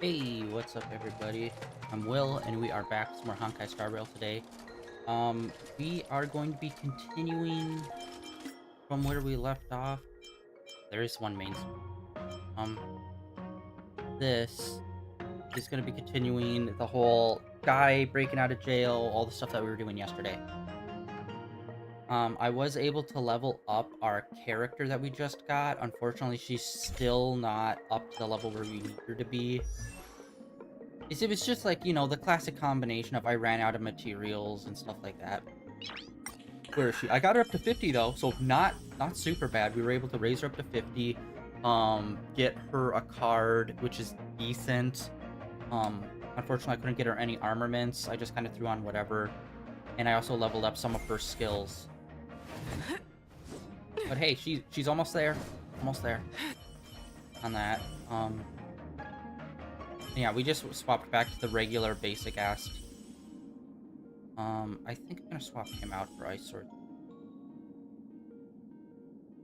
Hey, what's up everybody? I'm Will and we are back with some more Honkai Star Rail today. We are going to be continuing from where we left off. There is one main story. Um, this is going to be continuing the whole guy breaking out of jail, all the stuff that we were doing yesterday. I was able to level up our character that we just got. Unfortunately, she's still not up to the level where we need her to be. It was just like, the classic combination of I ran out of materials and stuff like that. Where is she? I got her up to 50 though, so not super bad. We were able to raise her up to 50, get her a card, which is decent. Unfortunately, I couldn't get her any armaments. I just kind of threw on whatever, and I also leveled up some of her skills. But hey, she's almost there on that. Yeah, we just swapped back to the regular basic Ast. I think I'm gonna swap him out for Ice Sword.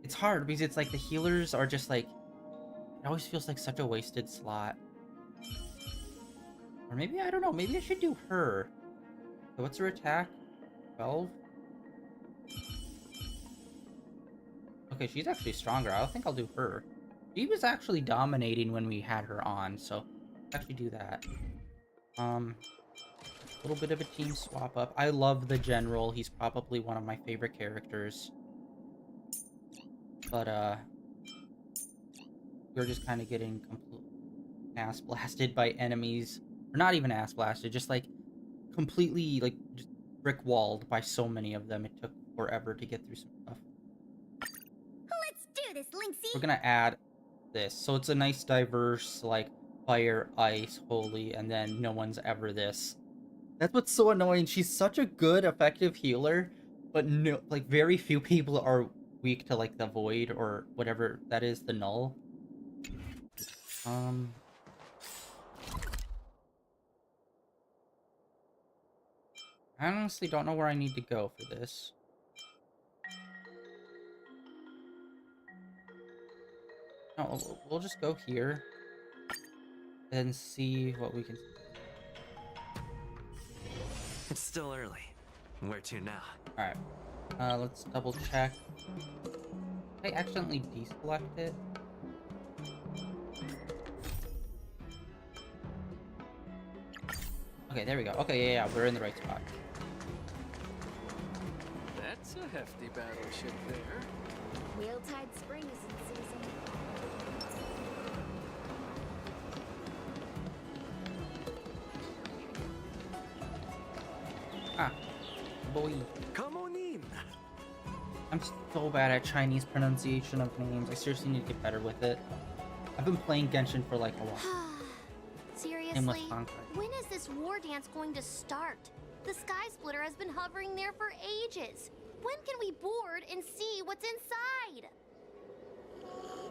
It's hard because it's like the healers are just like, it always feels like such a wasted slot. Or maybe, I don't know, maybe I should do her. So what's her attack? 12? Okay, she's actually stronger. I don't think I'll do her. She was actually dominating when we had her on, so I'll actually do that. A little bit of a team swap up. I love the general. He's probably one of my favorite characters. But, we're just kind of getting completely ass blasted by enemies. Or not even ass blasted, just like completely, like, just brick walled by so many of them. It took forever to get through some stuff. Let's do this, Lynxie! We're gonna add this. So it's a nice, diverse, like, fire, ice, holy, and then no one's ever this. That's what's so annoying. She's such a good, effective healer, but no, like, very few people are weak to, like, the void or whatever that is, the null. I honestly don't know where I need to go for this. No, we'll just go here and see what we can. It's still early. Where to now? Alright. Let's double check. I accidentally deselect it. Okay, there we go. Okay, yeah, we're in the right spot. That's a hefty battleship there. Wheeltide Spring is in season. Ah, boy. Come on in. I'm so bad at Chinese pronunciation of names. I seriously need to get better with it. I've been playing Genshin for like a while. Seriously, when is this war dance going to start? The Sky Splitter has been hovering there for ages. When can we board and see what's inside?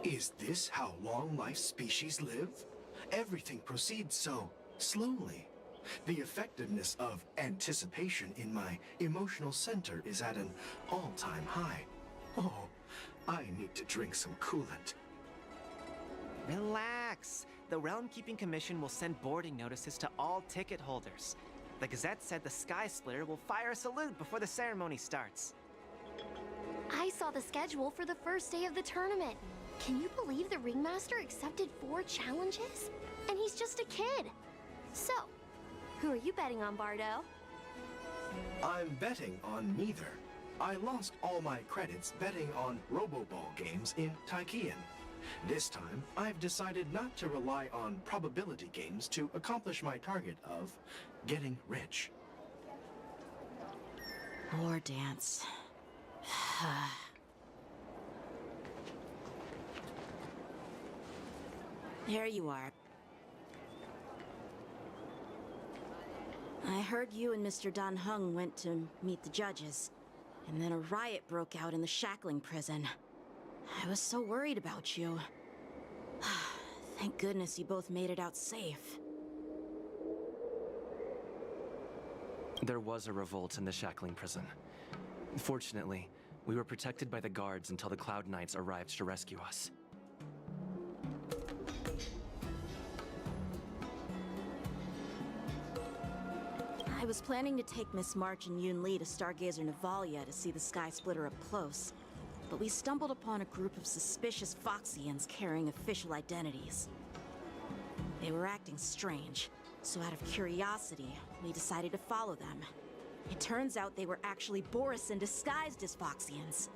Is this how long life species live? Everything proceeds so slowly. The effectiveness of anticipation in my emotional center is at an all-time high. Oh, I need to drink some coolant. Relax. The Realm Keeping Commission will send boarding notices to all ticket holders. The Gazette said the Sky Splitter will fire a salute before the ceremony starts. I saw the schedule for the first day of the tournament. Can you believe the Ringmaster accepted 4 challenges? And he's just a kid. So, who are you betting on, Bardo? I'm betting on neither. I lost all my credits betting on Roboball games in Taikian. This time, I've decided not to rely on probability games to accomplish my target of getting rich. War dance. There you are. I heard you and Mr. Dan Heng went to meet the judges, and then a riot broke out in the shackling prison. I was so worried about you. Thank goodness you both made it out safe. There was a revolt in the shackling prison. Fortunately, we were protected by the guards until the Cloud Knights arrived to rescue us. I was planning to take Miss March and Yoon Lee to Stargazer Navalia to see the Sky Splitter up close, but we stumbled upon a group of suspicious Foxians carrying official identities. They were acting strange, so out of curiosity, we decided to follow them. It turns out they were actually Borisin disguised as Foxians.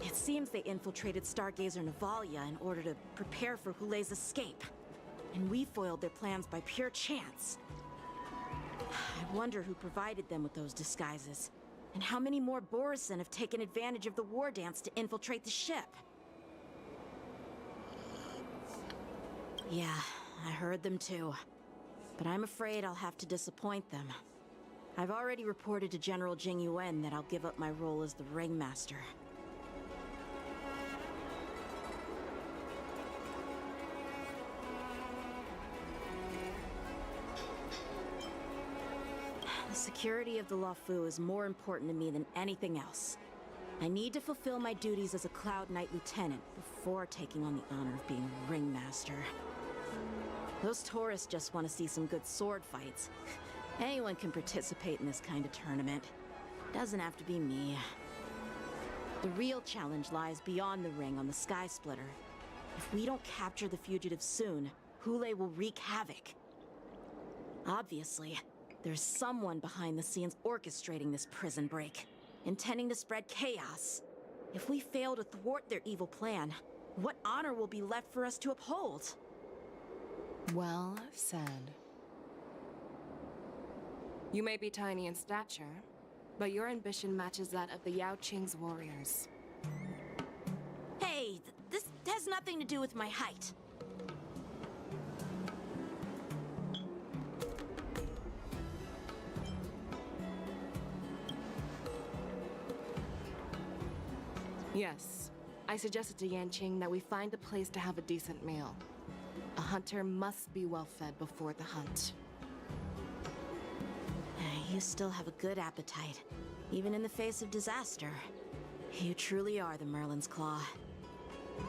It seems they infiltrated Stargazer Navalia in order to prepare for Hulei's escape, and we foiled their plans by pure chance. I wonder who provided them with those disguises, and how many more Borisin have taken advantage of the war dance to infiltrate the ship. Yeah, I heard them too. But I'm afraid I'll have to disappoint them. I've already reported to General Jing Yuan that I'll give up my role as the Ringmaster. The security of the Luofu is more important to me than anything else. I need to fulfill my duties as a Cloud Knight Lieutenant before taking on the honor of being a Ringmaster. Those tourists just want to see some good sword fights. Anyone can participate in this kind of tournament. Doesn't have to be me. The real challenge lies beyond the ring on the Sky Splitter. If we don't capture the fugitives soon, Hulei will wreak havoc. Obviously, there's someone behind the scenes orchestrating this prison break, intending to spread chaos. If we fail to thwart their evil plan, what honor will be left for us to uphold? Well said. You may be tiny in stature, but your ambition matches that of the Yao Qing's warriors. Hey, this has nothing to do with my height. Yes, I suggested to Yanqing that we find a place to have a decent meal. A hunter must be well fed before the hunt. You still have a good appetite, even in the face of disaster. You truly are the Merlin's Claw.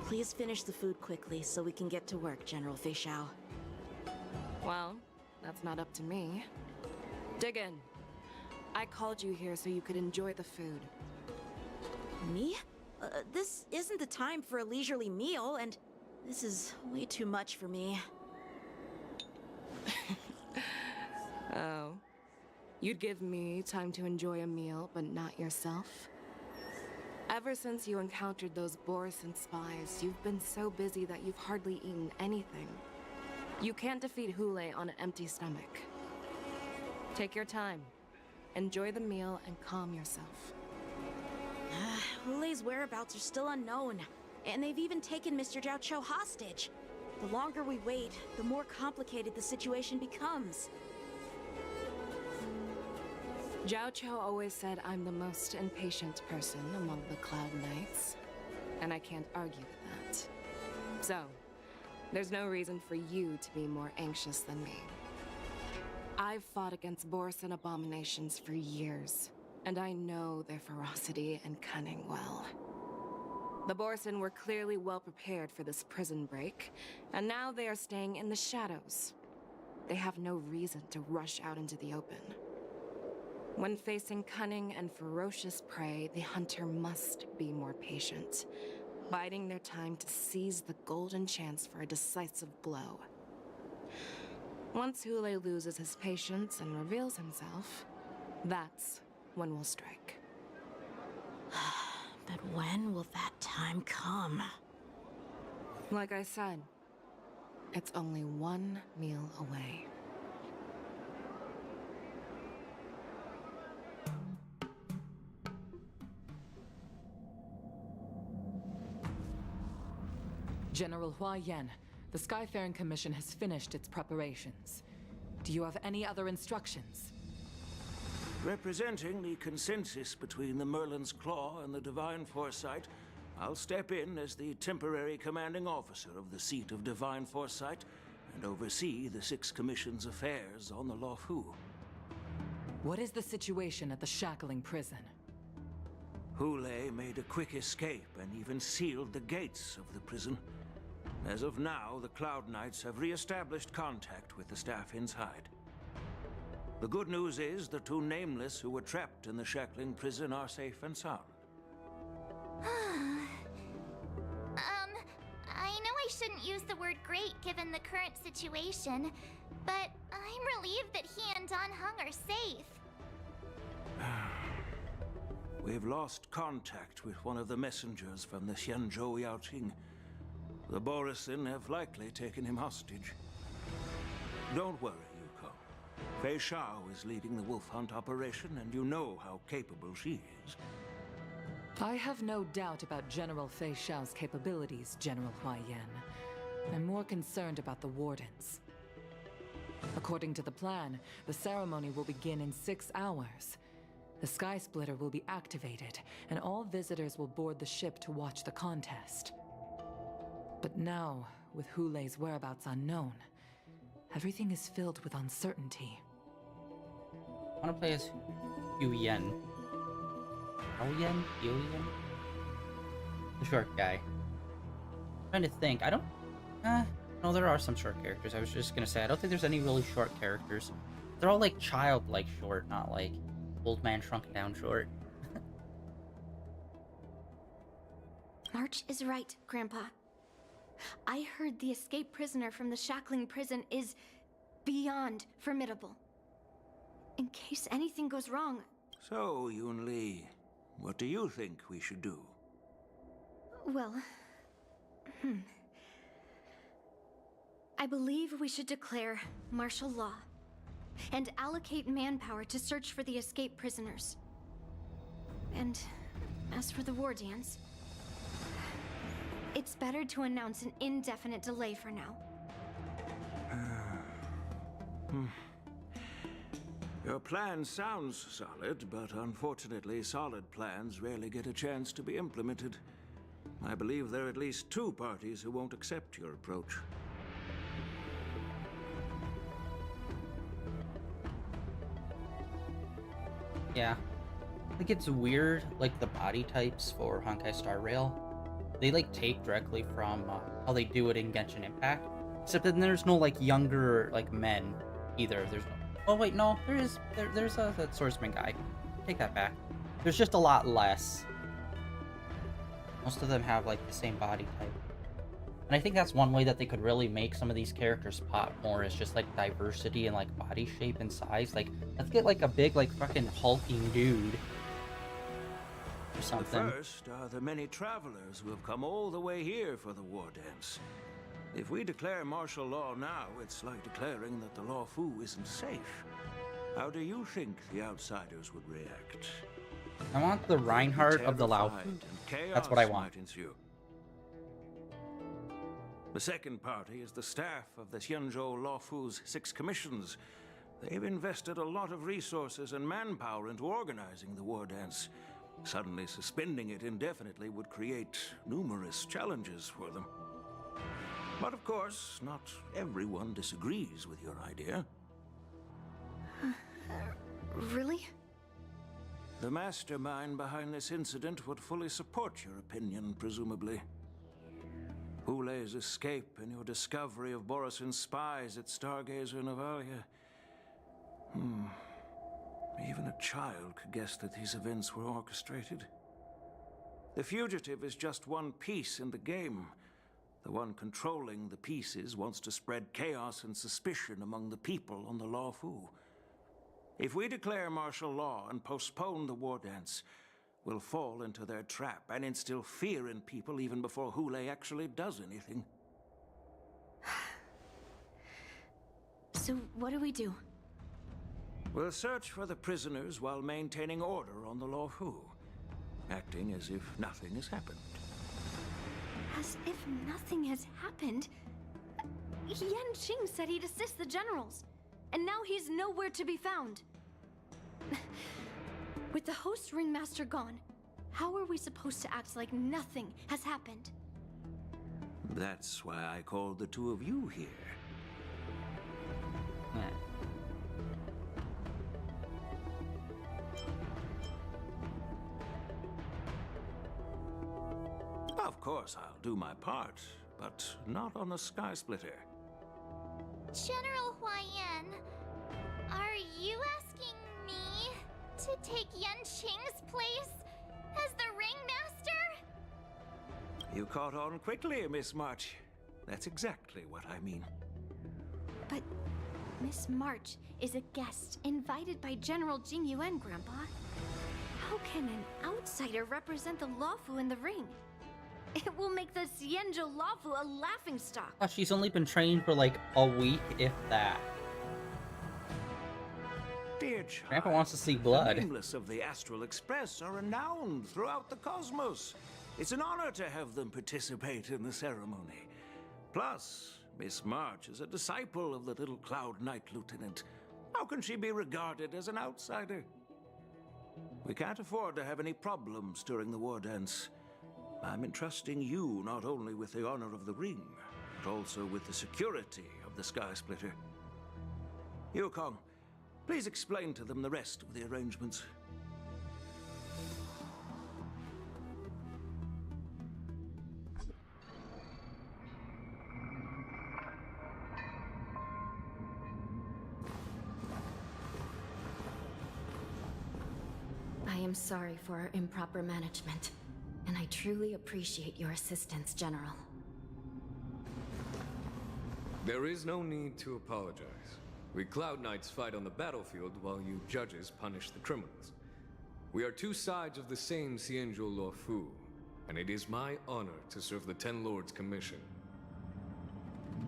Please finish the food quickly so we can get to work, General Feixiao. Well, that's not up to me. Dig in. I called you here so you could enjoy the food. Me? This isn't the time for a leisurely meal, and this is way too much for me. Oh. You'd give me time to enjoy a meal, but not yourself? Ever since you encountered those Borisin spies, you've been so busy that you've hardly eaten anything. You can't defeat Hulei on an empty stomach. Take your time. Enjoy the meal and calm yourself. Hulei's whereabouts are still unknown, and they've even taken Mr. Zhao Cho hostage. The longer we wait, the more complicated the situation becomes. Zhao Cho always said I'm the most impatient person among the Cloud Knights, and I can't argue with that. So, there's no reason for you to be more anxious than me. I've fought against Borisin abominations for years, and I know their ferocity and cunning well. The Borisin were clearly well prepared for this prison break, and now they are staying in the shadows. They have no reason to rush out into the open. When facing cunning and ferocious prey, the hunter must be more patient, biding their time to seize the golden chance for a decisive blow. Once Hulei loses his patience and reveals himself, that's when we'll strike. But when will that time come? Like I said, it's only one meal away. General Hua Yan, the Skyfaring Commission has finished its preparations. Do you have any other instructions? Representing the consensus between the Merlin's Claw and the Divine Foresight, I'll step in as the temporary commanding officer of the seat of Divine Foresight and oversee the Six Commission's affairs on the Luofu. What is the situation at the shackling prison? Hulei made a quick escape and even sealed the gates of the prison. As of now, the Cloud Knights have re-established contact with the staff inside. The good news is the two nameless who were trapped in the shackling prison are safe and sound. I know I shouldn't use the word great given the current situation, but I'm relieved that he and Don Hung are safe. We've lost contact with one of the messengers from the Xianzhou Yaoqing. The Borisin have likely taken him hostage. Don't worry, Yuko. Fei Shao is leading the wolf hunt operation, and you know how capable she is. I have no doubt about General Fei Shao's capabilities, General Hua Yan. I'm more concerned about the Wardens. According to the plan, the ceremony will begin in 6 hours. The Sky Splitter will be activated, and all visitors will board the ship to watch the contest. But now, with Hulei's whereabouts unknown, everything is filled with uncertainty. I want to play as Yen. Yen? Yen? The short guy. I'm trying to think. I don't... no, there are some short characters. I was just gonna say, I don't think there's any really short characters. They're all like childlike short, not like old man shrunken down short. March is right, Grandpa. I heard the escaped prisoner from the shackling prison is beyond formidable. In case anything goes wrong... So, Yun Li, what do you think we should do? Well... I believe we should declare martial law and allocate manpower to search for the escaped prisoners. And as for the war dance, it's better to announce an indefinite delay for now. Your plan sounds solid, but unfortunately, solid plans rarely get a chance to be implemented. I believe there are at least 2 parties who won't accept your approach. Yeah. I think it's weird, like the body types for Honkai Star Rail. They like take directly from how they do it in Genshin Impact. Except that there's no like younger like men either. There's no... Oh wait, no, there's that swordsman guy. Take that back. There's just a lot less. Most of them have like the same body type. And I think that's one way that they could really make some of these characters pop more, is just like diversity and like body shape and size. Like, let's get like a big like fucking hulking dude or something. The first are the many travelers who have come all the way here for the war dance. If we declare martial law now, it's like declaring that the Law Fu isn't safe. How do you think the outsiders would react? I want the Reinhardt of the Lao Fu. That's what I want. The second party is the staff of the Xianzhou Law Fu's 6 commissions. They've invested a lot of resources and manpower into organizing the war dance. Suddenly suspending it indefinitely would create numerous challenges for them. But of course, not everyone disagrees with your idea. Really? The mastermind behind this incident would fully support your opinion, presumably. Hulei's escape and your discovery of Borisin's spies at Stargazer Navalia. Even a child could guess that these events were orchestrated. The fugitive is just one piece in the game. The one controlling the pieces wants to spread chaos and suspicion among the people on the Law Fu. If we declare martial law and postpone the war dance, we'll fall into their trap and instill fear in people even before Hulei actually does anything. So what do we do? We'll search for the prisoners while maintaining order on the Law Fu, acting as if nothing has happened. As if nothing has happened? Yan Qing said he'd assist the generals, and now he's nowhere to be found. With the host ringmaster gone, how are we supposed to act like nothing has happened? That's why I called the 2 of you here. Of course, I'll do my part, but not on the Sky Splitter. General Hua Yan, Are you asking me to take Yanqing's place as the ringmaster? You caught on quickly, Miss March. That's exactly what I mean. But Miss March is a guest invited by General Jing Yuan, Grandpa. How can an outsider represent the Lawfu in the ring? It will make the Xianzhou Lawfu a laughingstock. Oh, she's only been trained for like a week, if that. Dear child, Grandpa wants to see blood. The nameless of the Astral Express are renowned throughout the cosmos. It's an honor to have them participate in the ceremony. Plus, Miss March is a disciple of the little Cloud Knight Lieutenant. How can she be regarded as an outsider? We can't afford to have any problems during the war dance. I'm entrusting you not only with the honor of the ring, but also with the security of the Sky Splitter. Yukong, please explain to them the rest of the arrangements. I am sorry for our improper management, and I truly appreciate your assistance, General. There is no need to apologize. We Cloud Knights fight on the battlefield while you judges punish the criminals. We are two sides of the same Xianzhou Luofu, and it is my honor to serve the Ten Lords' commission.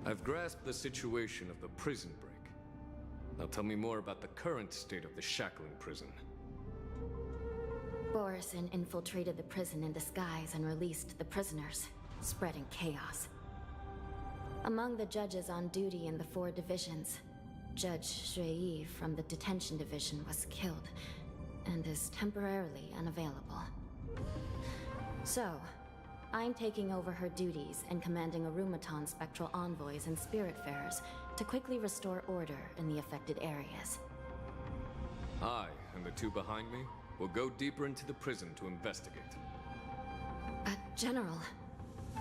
I've grasped the situation of the prison break. Now tell me more about the current state of the shackling prison. Borison infiltrated the prison in disguise and released the prisoners, spreading chaos. Among the judges on duty in the 4 divisions, Judge Shui from the detention division was killed and is temporarily unavailable. So, I'm taking over her duties and commanding Arumaton spectral envoys and spiritfarers to quickly restore order in the affected areas. I and the 2 behind me will go deeper into the prison to investigate. But, General,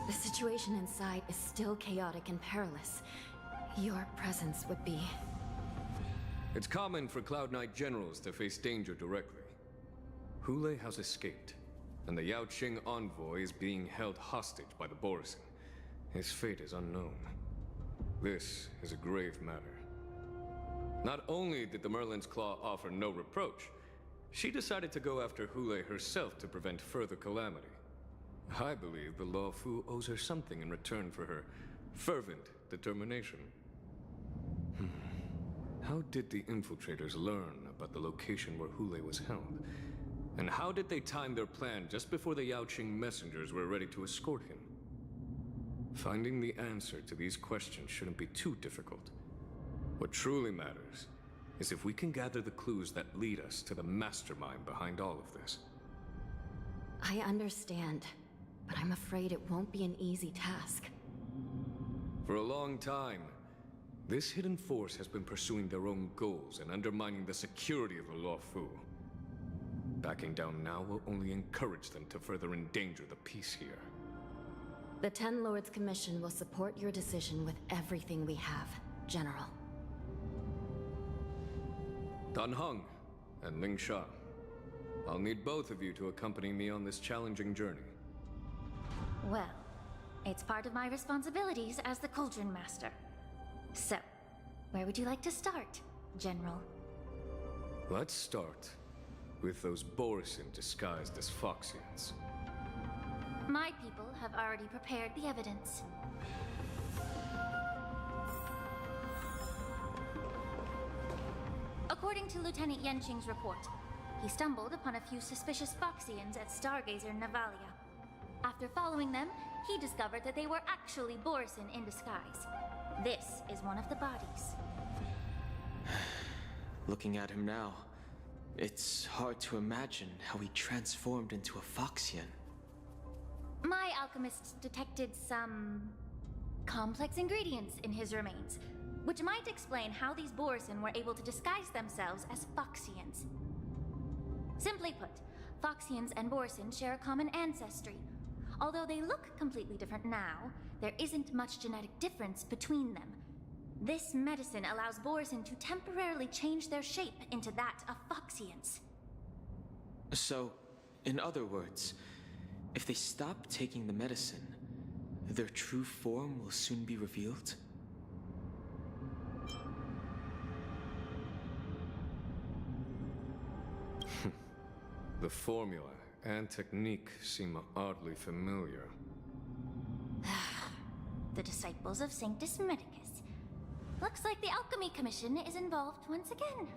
the situation inside is still chaotic and perilous. Your presence would be... It's common for Cloud Knight generals to face danger directly. Hule has escaped, and the Yaoqing envoy is being held hostage by the Borison. His fate is unknown. This is a grave matter. Not only did the Merlin's Claw offer no reproach, she decided to go after Hule herself to prevent further calamity. I believe the Luofu owes her something in return for her fervent determination. How did the infiltrators learn about the location where Hule was held? And how did they time their plan just before the Yaoqing messengers were ready to escort him? Finding the answer to these questions shouldn't be too difficult. What truly matters is if we can gather the clues that lead us to the mastermind behind all of this. I understand, but I'm afraid it won't be an easy task. For a long time, this hidden force has been pursuing their own goals and undermining the security of the Luofu. Backing down now will only encourage them to further endanger the peace here. The Ten Lords Commission will support your decision with everything we have, General. Dan Heng and Ling Sha, I'll need both of you to accompany me on this challenging journey. Well, it's part of my responsibilities as the Cauldron Master. So, where would you like to start, General? Let's start with those Borison disguised as Foxians. My people have already prepared the evidence. According to Lieutenant Yanqing's report, he stumbled upon a few suspicious Foxians at Stargazer Navalia. After following them, he discovered that they were actually Borison in disguise. This is one of the bodies. Looking at him now, it's hard to imagine how he transformed into a Foxian. My alchemists detected some complex ingredients in his remains, which might explain how these Borison were able to disguise themselves as Foxians. Simply put, Foxians and Borison share a common ancestry. Although they look completely different now, there isn't much genetic difference between them. This medicine allows Borison to temporarily change their shape into that of Foxians. So, in other words, if they stop taking the medicine, their true form will soon be revealed? The formula and technique seem oddly familiar. The disciples of Sanctus Medicus. Looks like the Alchemy Commission is involved once again.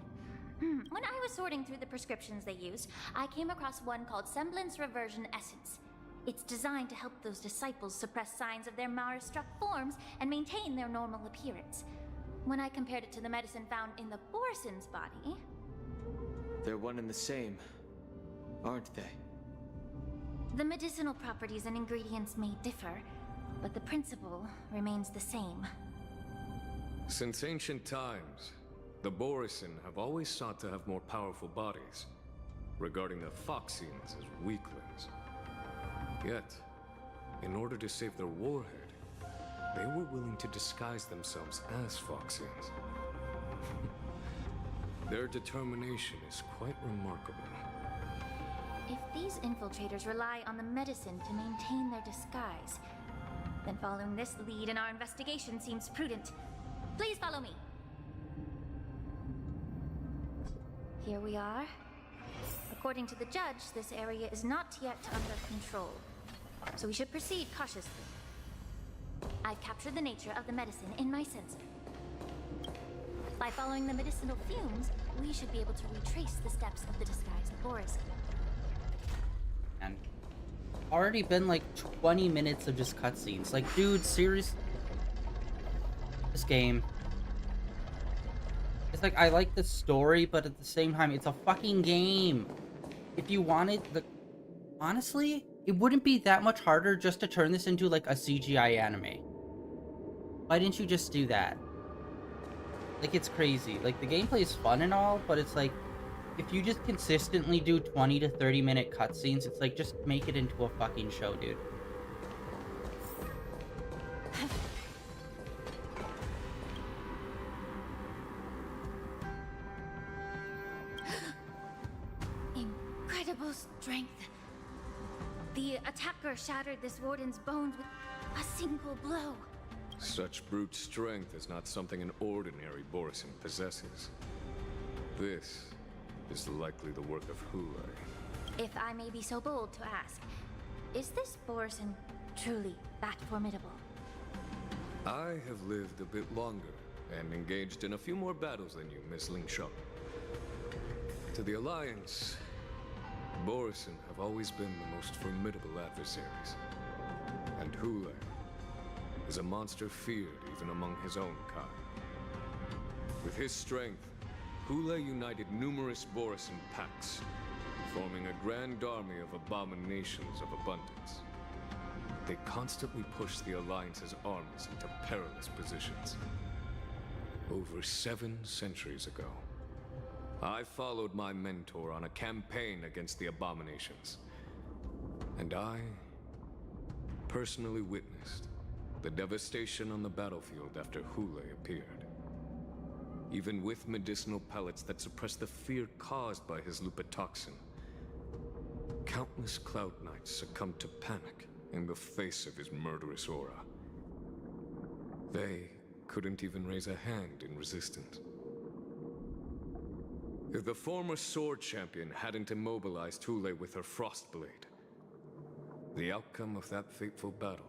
When I was sorting through the prescriptions they used, I came across one called Semblance Reversion Essence. It's designed to help those disciples suppress signs of their Mara-struck forms and maintain their normal appearance. When I compared it to the medicine found in the Borison's body... They're one and the same, aren't they? The medicinal properties and ingredients may differ, but the principle remains the same. Since ancient times, the Borison have always sought to have more powerful bodies, regarding the Foxians as weaklings. Yet, in order to save their warhead, they were willing to disguise themselves as Foxians. Their determination is quite remarkable. If these infiltrators rely on the medicine to maintain their disguise, then following this lead in our investigation seems prudent. Please follow me. Here we are. According to the judge, this area is not yet under control, so we should proceed cautiously. I've captured the nature of the medicine in my sensor. By following the medicinal fumes, we should be able to retrace the steps of the disguised Borison. And already been like 20 minutes of just cutscenes. Like, dude, seriously? This game. It's like, I like the story, but at the same time, it's a fucking game. If you wanted the... Honestly, it wouldn't be that much harder just to turn this into, like, a CGI anime. Why didn't you just do that? Like, it's crazy. Like, the gameplay is fun and all, but it's like, if you just consistently do 20 to 30 minute cutscenes, it's like, just make it into a fucking show, dude. Incredible strength. The attacker shattered this warden's bones with a single blow. Such brute strength is not something an ordinary Borison possesses. This is likely the work of Hule. If I may be so bold to ask, is this Borison truly that formidable? I have lived a bit longer and engaged in a few more battles than you, Miss Lingshaw. To the Alliance, Borison have always been the most formidable adversaries. And Hule is a monster feared even among his own kind. With his strength, Hule united numerous Borison pacts, forming a grand army of abominations of abundance. They constantly push the Alliance's armies into perilous positions. Over 7 centuries ago, I followed my mentor on a campaign against the abominations. And I personally witnessed the devastation on the battlefield after Hule appeared. Even with medicinal pellets that suppress the fear caused by his lupitoxin, countless Cloud Knights succumbed to panic in the face of his murderous aura. They couldn't even raise a hand in resistance. If the former sword champion hadn't immobilized Hule with her Frostblade, the outcome of that fateful battle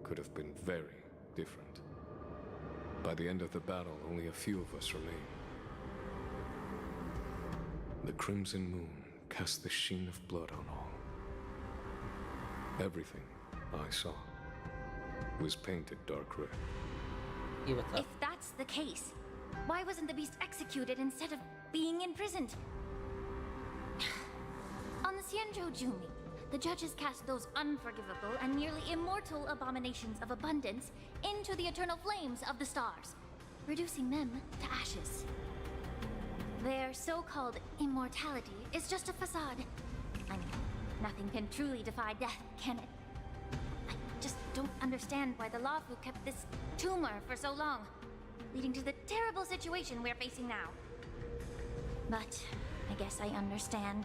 could have been very different. By the end of the battle, only a few of us remained. The crimson moon cast the sheen of blood on all. Everything I saw was painted dark red. Hey, what's up? If that's the case, why wasn't the beast executed instead of being imprisoned? On the Xianzhou Jumi, the judges cast those unforgivable and nearly immortal abominations of abundance into the eternal flames of the stars, reducing them to ashes. Their so-called immortality is just a facade. I mean, nothing can truly defy death, can it? I just don't understand why the Lafu kept this tumor for so long. leading to the terrible situation we're facing now. But I guess I understand.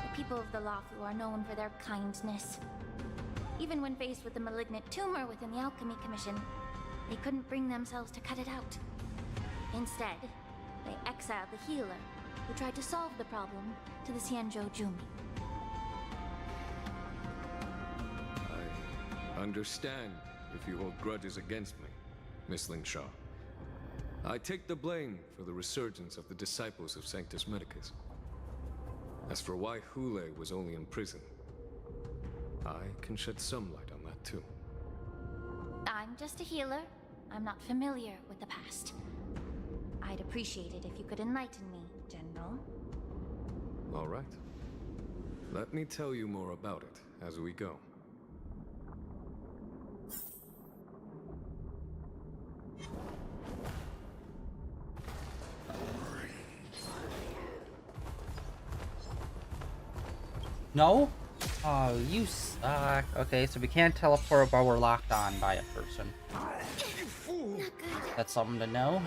The people of the Lafu are known for their kindness. Even when faced with the malignant tumor within the Alchemy Commission, they couldn't bring themselves to cut it out. Instead, they exiled the healer, who tried to solve the problem, to the Xianzhou Jumi. I understand if you hold grudges against me, Miss Lingshaw. I take the blame for the resurgence of the disciples of Sanctus Medicus. As for why Hule was only in prison, I can shed some light on that too. I'm just a healer. I'm not familiar with the past. I'd appreciate it if you could enlighten me, General. All right. Let me tell you more about it as we go. No? Oh, you suck. Okay, so we can't teleport while we're locked on by a person. That's something to know.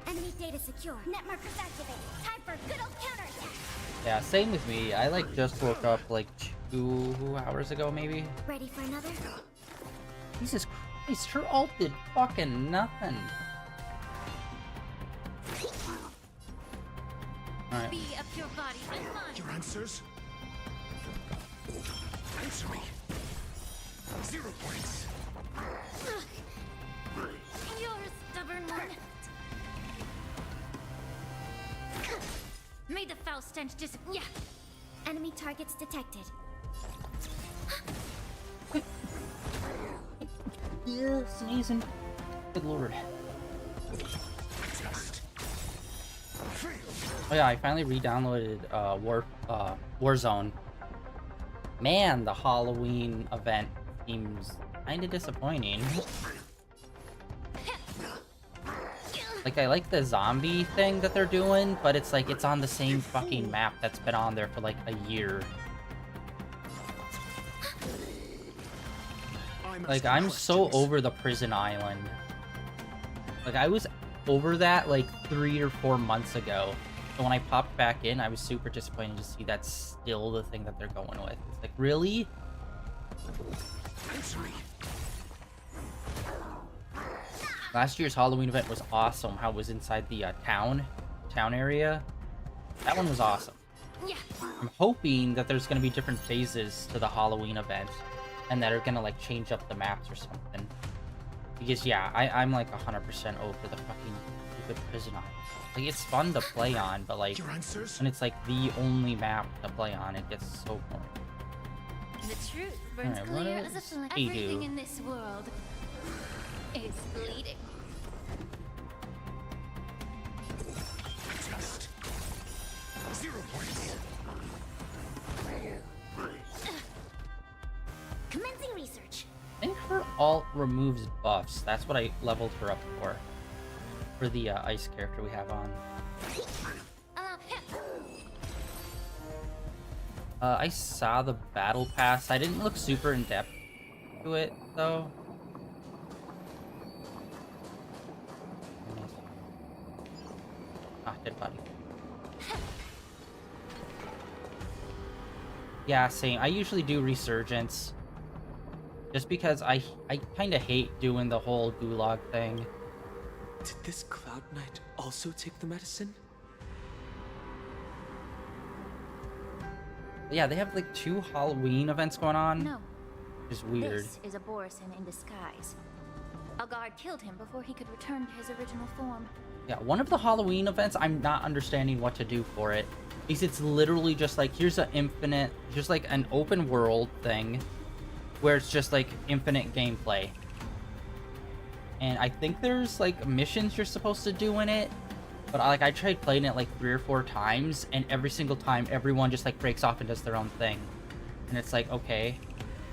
Enemy data secure. Net markers activated. Time for good old counterattack. Yeah, same with me. I like just woke up like 2 hours ago, maybe. Ready for another? Jesus Christ, her ult did fucking nothing. Alright. Be a pure body and mind. Your answers? Answer me. 0 points. You're a stubborn one. May the foul stench disappear. Yeah. Enemy targets detected. Yeah, sneezing. Good lord. Oh yeah, I finally re-downloaded Warzone. Man, the Halloween event seems kinda disappointing. Like, I like the zombie thing that they're doing, but it's like, it's on the same fucking map that's been on there for like a year. Like, I'm so over the prison island. Like, I was over that like 3 or 4 months ago. So when I popped back in, I was super disappointed to see that's still the thing that they're going with. It's like, really? Last year's Halloween event was awesome. How it was inside the town area. That one was awesome. I'm hoping that there's going to be different phases to the Halloween event, and that are going to like change up the maps or something. Because yeah, I'm like 100% over the fucking stupid prison island. Like, it's fun to play on, but like when it's like the only map to play on, it gets so boring. The truth burns Alright, what clear does as a flame. he Everything do? in this world is bleeding. Just 0 points. Commencing research. I think her alt removes buffs. That's what I leveled her up for the ice character we have on. I saw the battle pass. I didn't look super in depth to it though. Ah, dead body. Yeah, same. I usually do Resurgence. Just because I kind of hate doing the whole gulag thing. Did this Cloud Knight also take the medicine? Yeah, they have like 2 Halloween events going on. No. Which is weird. This is a Borisin in disguise. A guard killed him before he could return to his original form. Yeah, one of the Halloween events, I'm not understanding what to do for it. Because it's literally just like, here's just like an open world thing. Where it's just like infinite gameplay. And I think there's like missions you're supposed to do in it. But I tried playing it like 3 or 4 times, and every single time everyone just like breaks off and does their own thing. And it's like, okay,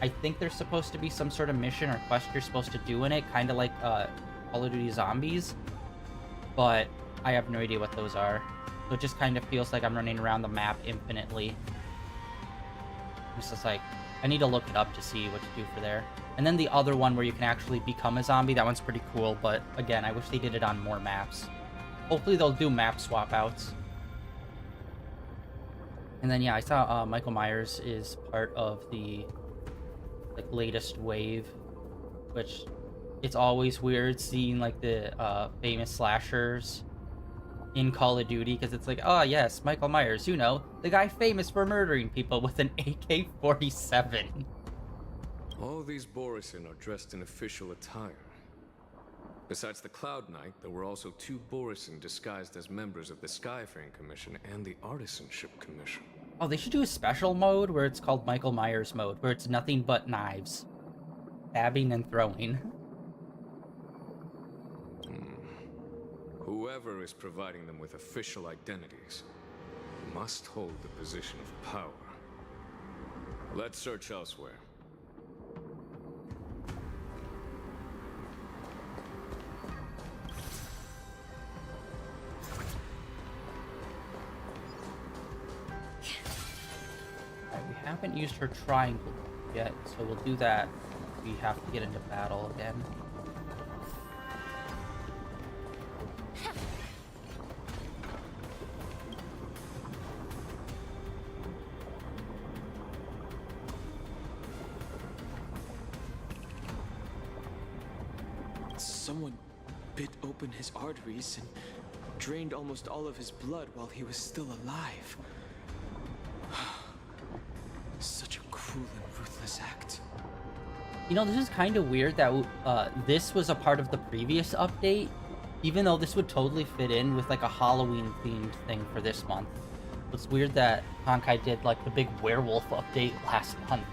I think there's supposed to be some sort of mission or quest you're supposed to do in it, kind of like Call of Duty Zombies. But I have no idea what those are. So it just kind of feels like I'm running around the map infinitely. It's just like, I need to look it up to see what to do for there. And then the other one where you can actually become a zombie, that one's pretty cool, but again, I wish they did it on more maps. Hopefully they'll do map swap outs. And then yeah, I saw Michael Myers is part of the like latest wave, which it's always weird seeing like the famous slashers in Call of Duty, because it's like, oh yes, Michael Myers, you know, the guy famous for murdering people with an AK-47. All these Borisin are dressed in official attire. Besides the Cloud Knight, there were also 2 Borisin disguised as members of the Skyfaring Commission and the Artisanship Commission. Oh, they should do a special mode where it's called Michael Myers mode, where it's nothing but knives. Stabbing and throwing. Whoever is providing them with official identities must hold the position of power. Let's search elsewhere. Alright, we haven't used her triangle yet, so we'll do that. We have to get into battle again. Someone bit open his arteries and drained almost all of his blood while he was still alive. Such a cruel and ruthless act. You know, this is kind of weird that this was a part of the previous update, even though this would totally fit in with like a Halloween-themed thing for this month. It's weird that Honkai did like the big werewolf update last month.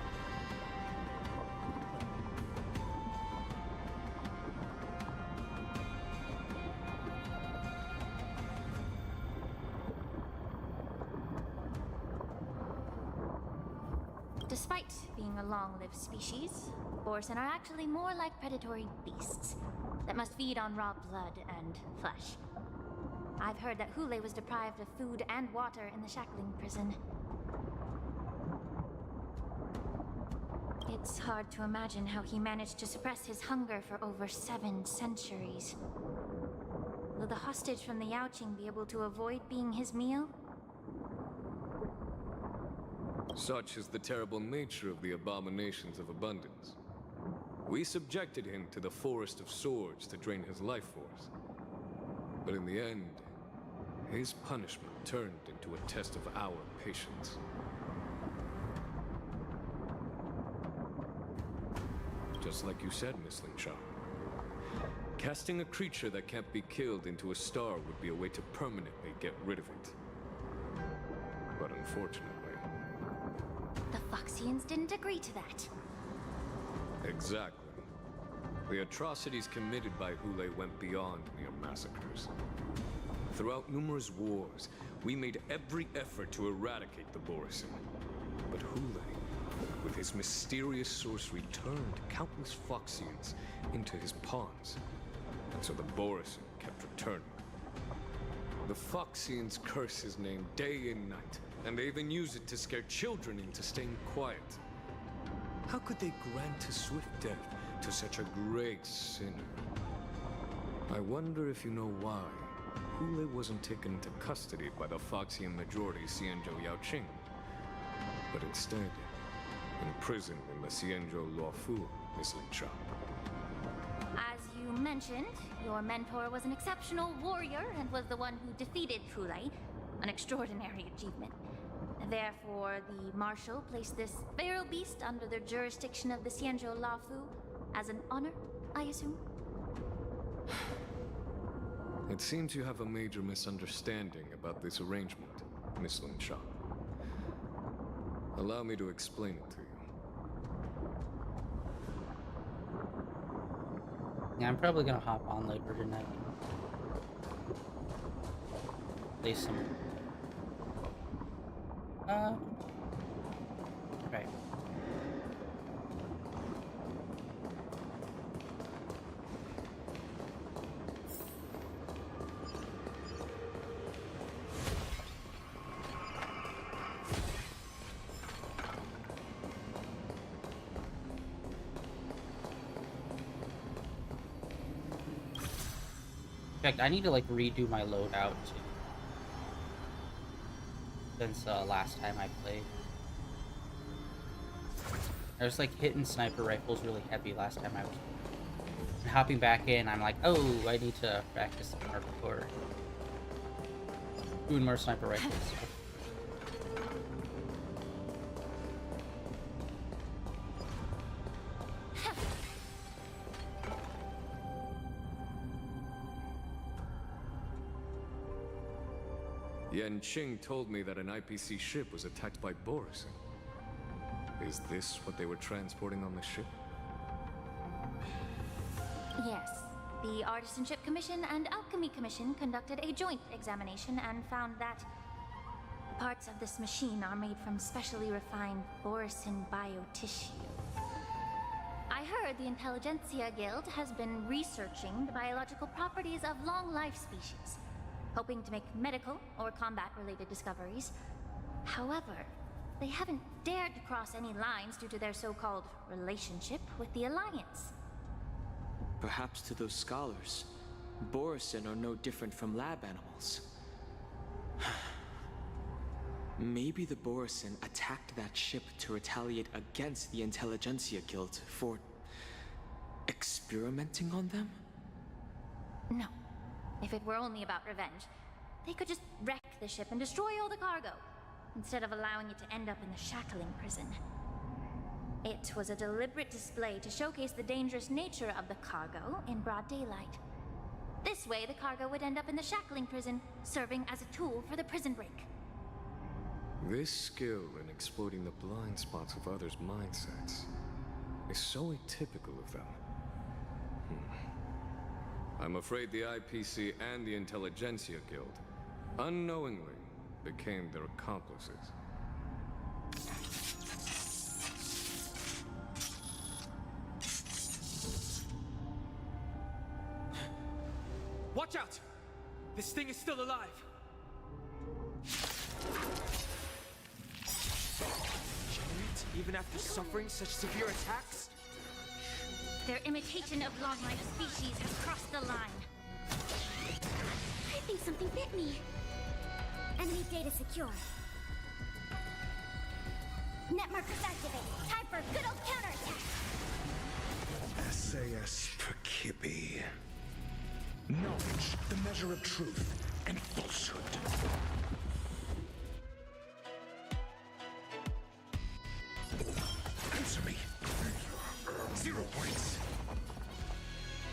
Despite being a long-lived species, Borisin are actually more like predatory beasts that must feed on raw blood and flesh. I've heard that Hule was deprived of food and water in the shackling prison. It's hard to imagine how he managed to suppress his hunger for over 7 centuries. Will the hostage from the Yaoqing be able to avoid being his meal? Such is the terrible nature of the abominations of abundance. We subjected him to the Forest of Swords to drain his life force. But in the end, his punishment turned into a test of our patience. Just like you said, Miss Lingshaw. Casting a creature that can't be killed into a star would be a way to permanently get rid of it. But unfortunately... The Foxians didn't agree to that. Exactly. The atrocities committed by Hule went beyond mere massacres. Throughout numerous wars, we made every effort to eradicate the Borisin. But Hule, with his mysterious sorcery, turned countless Foxians into his pawns. And so the Borisin kept returning. The Foxians curse his name day and night, and they even use it to scare children into staying quiet. How could they grant a swift death to such a great sinner? I wonder if you know why Hule wasn't taken into custody by the Foxian majority Xianzhou Yaoqing, but instead imprisoned in the Xianzhou Luofu, Miss Lingshaw. As you mentioned, your mentor was an exceptional warrior and was the one who defeated Hule, an extraordinary achievement. Therefore, the Marshal placed this feral beast under the jurisdiction of the Xianzhou Luofu as an honor, I assume? It seems you have a major misunderstanding about this arrangement, Miss Lingshaw. Allow me to explain it to you. Yeah, I'm probably gonna hop on later tonight. Play some... Right. In fact, I need to like redo my loadout too. Since last time I played. I was like hitting sniper rifles really heavy last time I was playing. And hopping back in, I'm like, oh, I need to practice some more before doing more sniper rifles. Yanqing told me that an IPC ship was attacked by Borison. Is this what they were transporting on the ship? Yes. The Artisanship Commission and Alchemy Commission conducted a joint examination and found that parts of this machine are made from specially refined Borison biotissue. I heard the Intelligentsia Guild has been researching the biological properties of long-life species, hoping to make medical or combat-related discoveries. However, they haven't dared to cross any lines due to their so-called relationship with the Alliance. Perhaps to those scholars, Borison are no different from lab animals. Maybe the Borison attacked that ship to retaliate against the Intelligentsia Guild for experimenting on them? No. If it were only about revenge, they could just wreck the ship and destroy all the cargo, instead of allowing it to end up in the shackling prison. It was a deliberate display to showcase the dangerous nature of the cargo in broad daylight. This way, the cargo would end up in the shackling prison, serving as a tool for the prison break. This skill in exploiting the blind spots of others' mindsets is so atypical of them. I'm afraid the IPC and the Intelligentsia Guild unknowingly became their accomplices. Watch out! This thing is still alive! Giant, even after suffering such severe attacks? Their imitation of long-life species has crossed the line. I think something bit me. Enemy data secure. Net markers activated. Time for a good old counterattack. SAS Perkibi. Knowledge, the measure of truth and falsehood. Answer me. 0 points.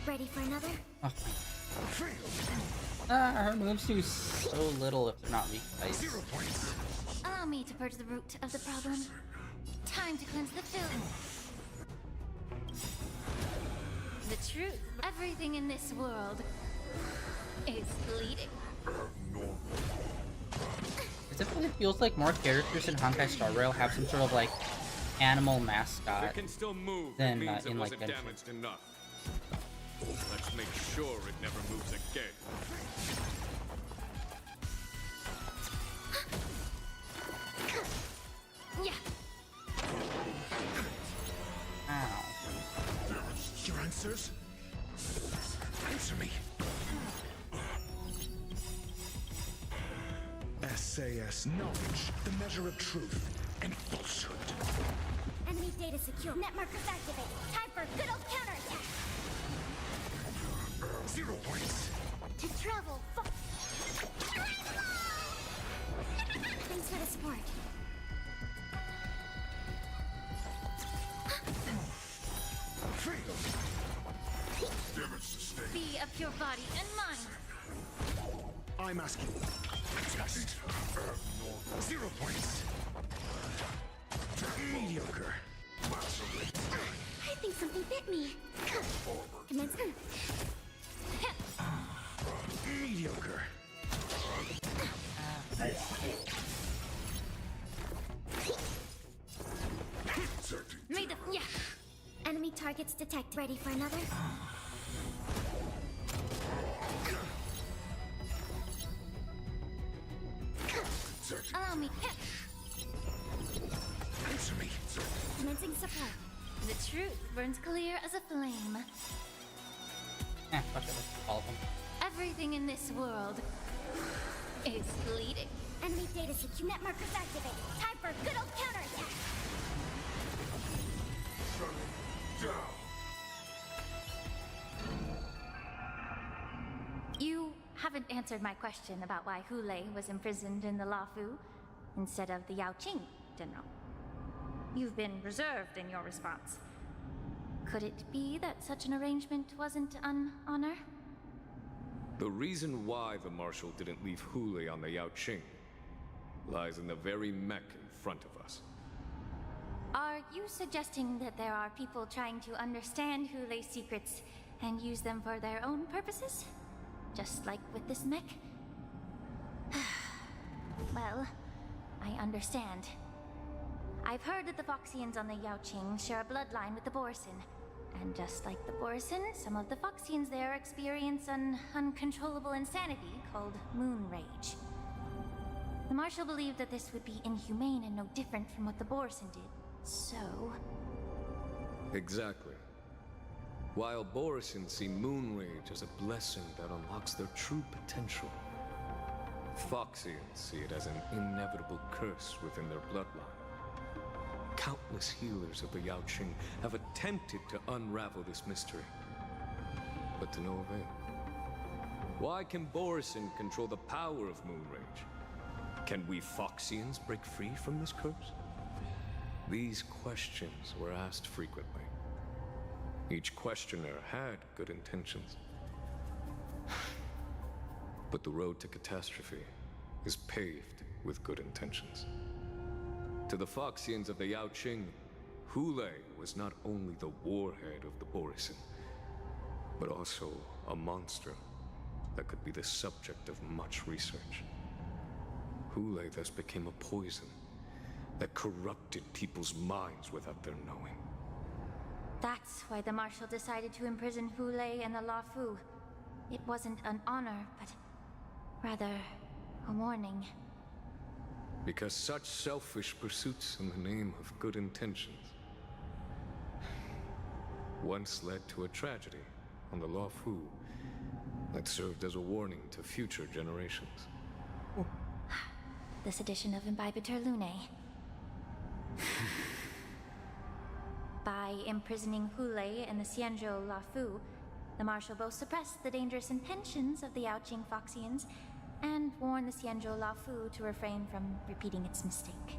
Ready for another? Oh. Her moves do so little if they're not weak to ice. 0 points. Allow me to purge the root of the problem. Time to cleanse the film. The truth. Everything in this world is bleeding. It definitely feels like more characters in Honkai Star Rail have some sort of like animal mascot It can still move. than It means it in like wasn't Genshin. damaged enough. Let's make sure it never moves again. Yeah. Ow. Your answers? Answer me. SAS knowledge, the measure of truth and falsehood. Enemy data secure. Net markers activated. Time for a good old counterattack. 0 points. To travel. Thanks for the support. Fail. Damage sustained. Be of your body and mind. I'm asking. Test. 0 points. Mediocre. I think something bit me. Commence. Mediocre. Made the yeah. Enemy targets detected. Ready for another? Allow me. Answer me. Commencing support. The truth burns clear as a flame. Fuck it, let's do all of them. Everything in this world is bleeding. Enemy data QNet markers activated. Time for a good old counterattack. You haven't answered my question about why Hule was imprisoned in the Lafu instead of the Yaoqing, General. You've been reserved in your response. Could it be that such an arrangement wasn't an honor? The reason why the Marshal didn't leave Hule on the Yaoqing lies in the very mech in front of us. Are you suggesting that there are people trying to understand Hule's secrets and use them for their own purposes? Just like with this mech? Well, I understand. I've heard that the Foxians on the Yaoqing share a bloodline with the Borson. And just like the Borson, some of the Foxians there experience an uncontrollable insanity called moon rage. The Marshal believed that this would be inhumane and no different from what the Borson did, so... Exactly. While Borson see moon rage as a blessing that unlocks their true potential, Foxians see it as an inevitable curse within their bloodline. Countless healers of the Yaoqing have attempted to unravel this mystery, but to no avail. Why can Borson control the power of moon rage? Can we Foxians break free from this curse? These questions were asked frequently. Each questioner had good intentions. But the road to catastrophe is paved with good intentions. To the Foxians of the Yaoqing, Hule was not only the warhead of the Borison, but also a monster that could be the subject of much research. Hule thus became a poison that corrupted people's minds without their knowing. That's why the Marshal decided to imprison Hule and the Lafu. It wasn't an honor, but rather a warning. Because such selfish pursuits in the name of good intentions once led to a tragedy on the Lafu that served as a warning to future generations. This edition of Imbibitor Lunae. By imprisoning Hule and the Xianzhou Lafu, the Marshal both suppressed the dangerous intentions of the Yaoqing Foxians and warned the Xianzhou Lafu to refrain from repeating its mistake.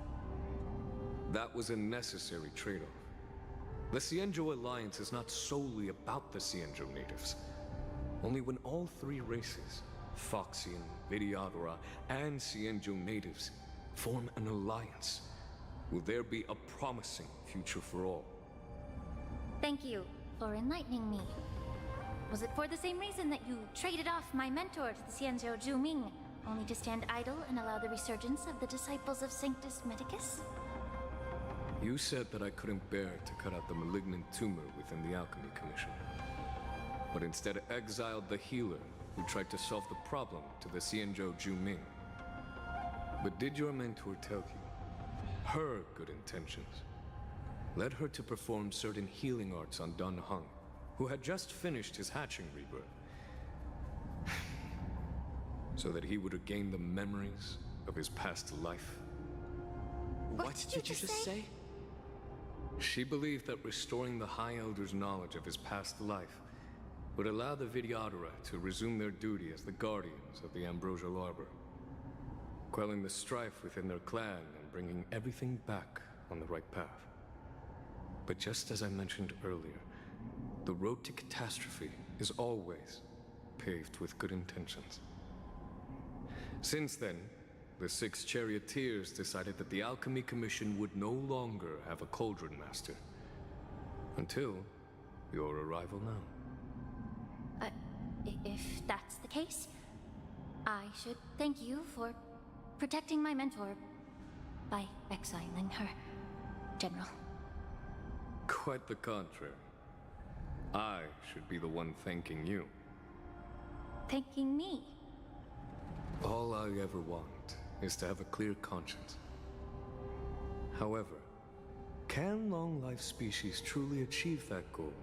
That was a necessary trade-off. The Xianzhou Alliance is not solely about the Xianzhou natives. Only when all three races, Foxian, Videodora, and Xianzhou natives, form an alliance, will there be a promising future for all. Thank you for enlightening me. Was it for the same reason that you traded off my mentor to the Xianzhou Zhuming, only to stand idle and allow the resurgence of the disciples of Sanctus Medicus? You said that I couldn't bear to cut out the malignant tumor within the Alchemy Commission, but instead exiled the healer who tried to solve the problem to the Xianzhou Zhuming. But did your mentor tell you her good intentions led her to perform certain healing arts on Dan Heng, who had just finished his hatching rebirth, so that he would regain the memories of his past life? What did you just say? She believed that restoring the High Elder's knowledge of his past life would allow the Videodora to resume their duty as the guardians of the Ambrosial Arbor, quelling the strife within their clan and bringing everything back on the right path. But just as I mentioned earlier, the road to catastrophe is always paved with good intentions. Since then, the 6 charioteers decided that the Alchemy Commission would no longer have a Cauldron Master. Until your arrival now. If that's the case, I should thank you for protecting my mentor by exiling her, General. Quite the contrary. I should be the one thanking you. Thanking me? All I ever want is to have a clear conscience. However, can long-life species truly achieve that goal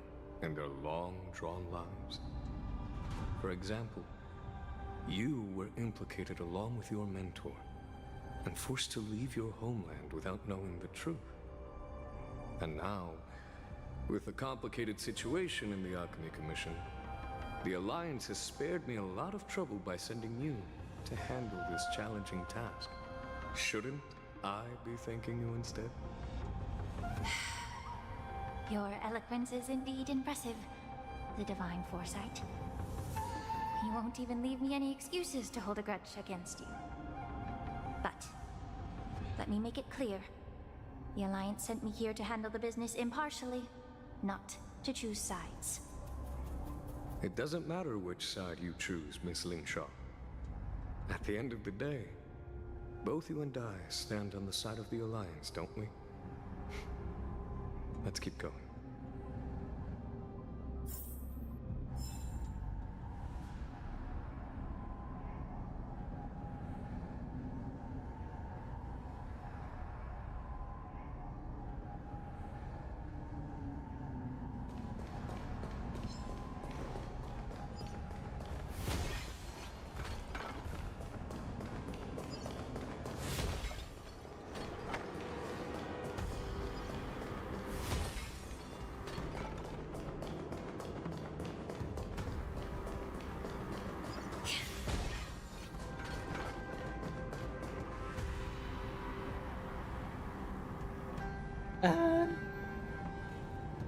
in their long-drawn lives? For example, You were implicated along with your mentor, and forced to leave your homeland without knowing the truth. And now, with the complicated situation in the Alchemy Commission, the Alliance has spared me a lot of trouble by sending you to handle this challenging task. Shouldn't I be thanking you instead? Your eloquence is indeed impressive, the Divine Foresight. You won't even leave me any excuses to hold a grudge against you. But, let me make it clear. The Alliance sent me here to handle the business impartially, not to choose sides. It doesn't matter which side you choose, Miss Lingshaw. At the end of the day, both you and I stand on the side of the Alliance, don't we? Let's keep going.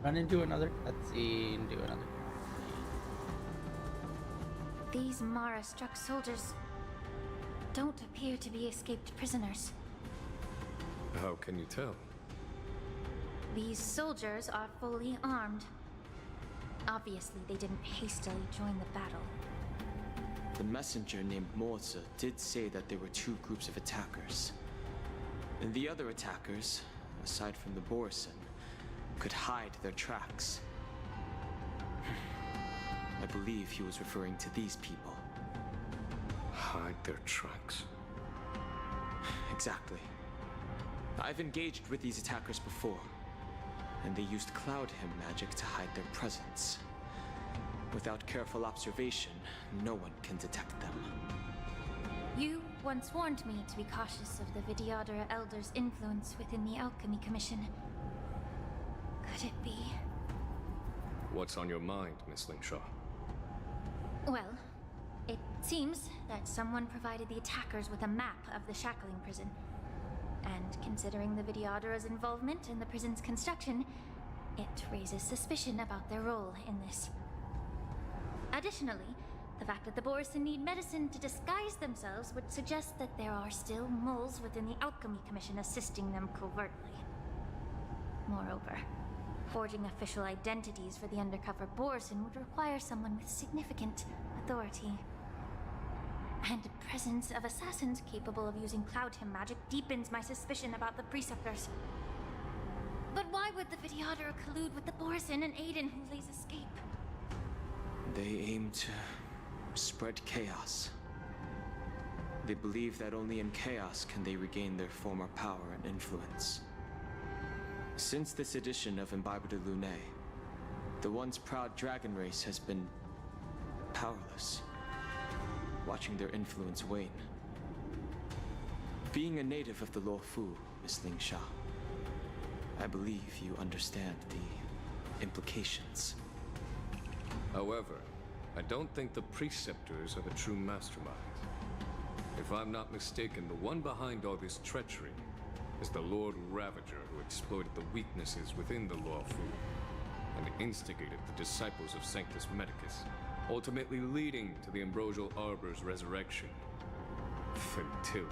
Run into another cutscene, do another. These Mara-struck soldiers don't appear to be escaped prisoners. How can you tell? These soldiers are fully armed. Obviously, they didn't hastily join the battle. The messenger named Morza did say that there were two groups of attackers. And the other attackers, aside from the Borison, could hide their tracks. I believe he was referring to these people. Hide their tracks? Exactly. I've engaged with these attackers before, and they used Cloud Hymn magic to hide their presence. Without careful observation, no one can detect them. You once warned me to be cautious of the Vidyadhara Elder's influence within the Alchemy Commission. Could it be? What's on your mind, Miss Lingshaw? Well, it seems that someone provided the attackers with a map of the shackling prison. And considering the Vidyadhara's involvement in the prison's construction, it raises suspicion about their role in this. Additionally, the fact that the Borison need medicine to disguise themselves would suggest that there are still moles within the Alchemy Commission assisting them covertly. Moreover, forging official identities for the undercover Borison would require someone with significant authority. And the presence of assassins capable of using Cloud Hymn magic deepens my suspicion about the Preceptors. But why would the Vidyadhara collude with the Borison and aid in Hulei's escape? They aim to spread chaos. They believe that only in chaos can they regain their former power and influence. Since this edition of Imbibe de Lunae, the once proud dragon race has been powerless, watching their influence wane. Being a native of the Luofu, Miss Lingshaw, I believe you understand the implications. However, I don't think the Preceptors are the true masterminds. If I'm not mistaken, the one behind all this treachery is the Lord Ravager who exploited the weaknesses within the Luofu and instigated the disciples of Sanctus Medicus, ultimately leading to the Ambrosial Arbor's resurrection. Fentilia.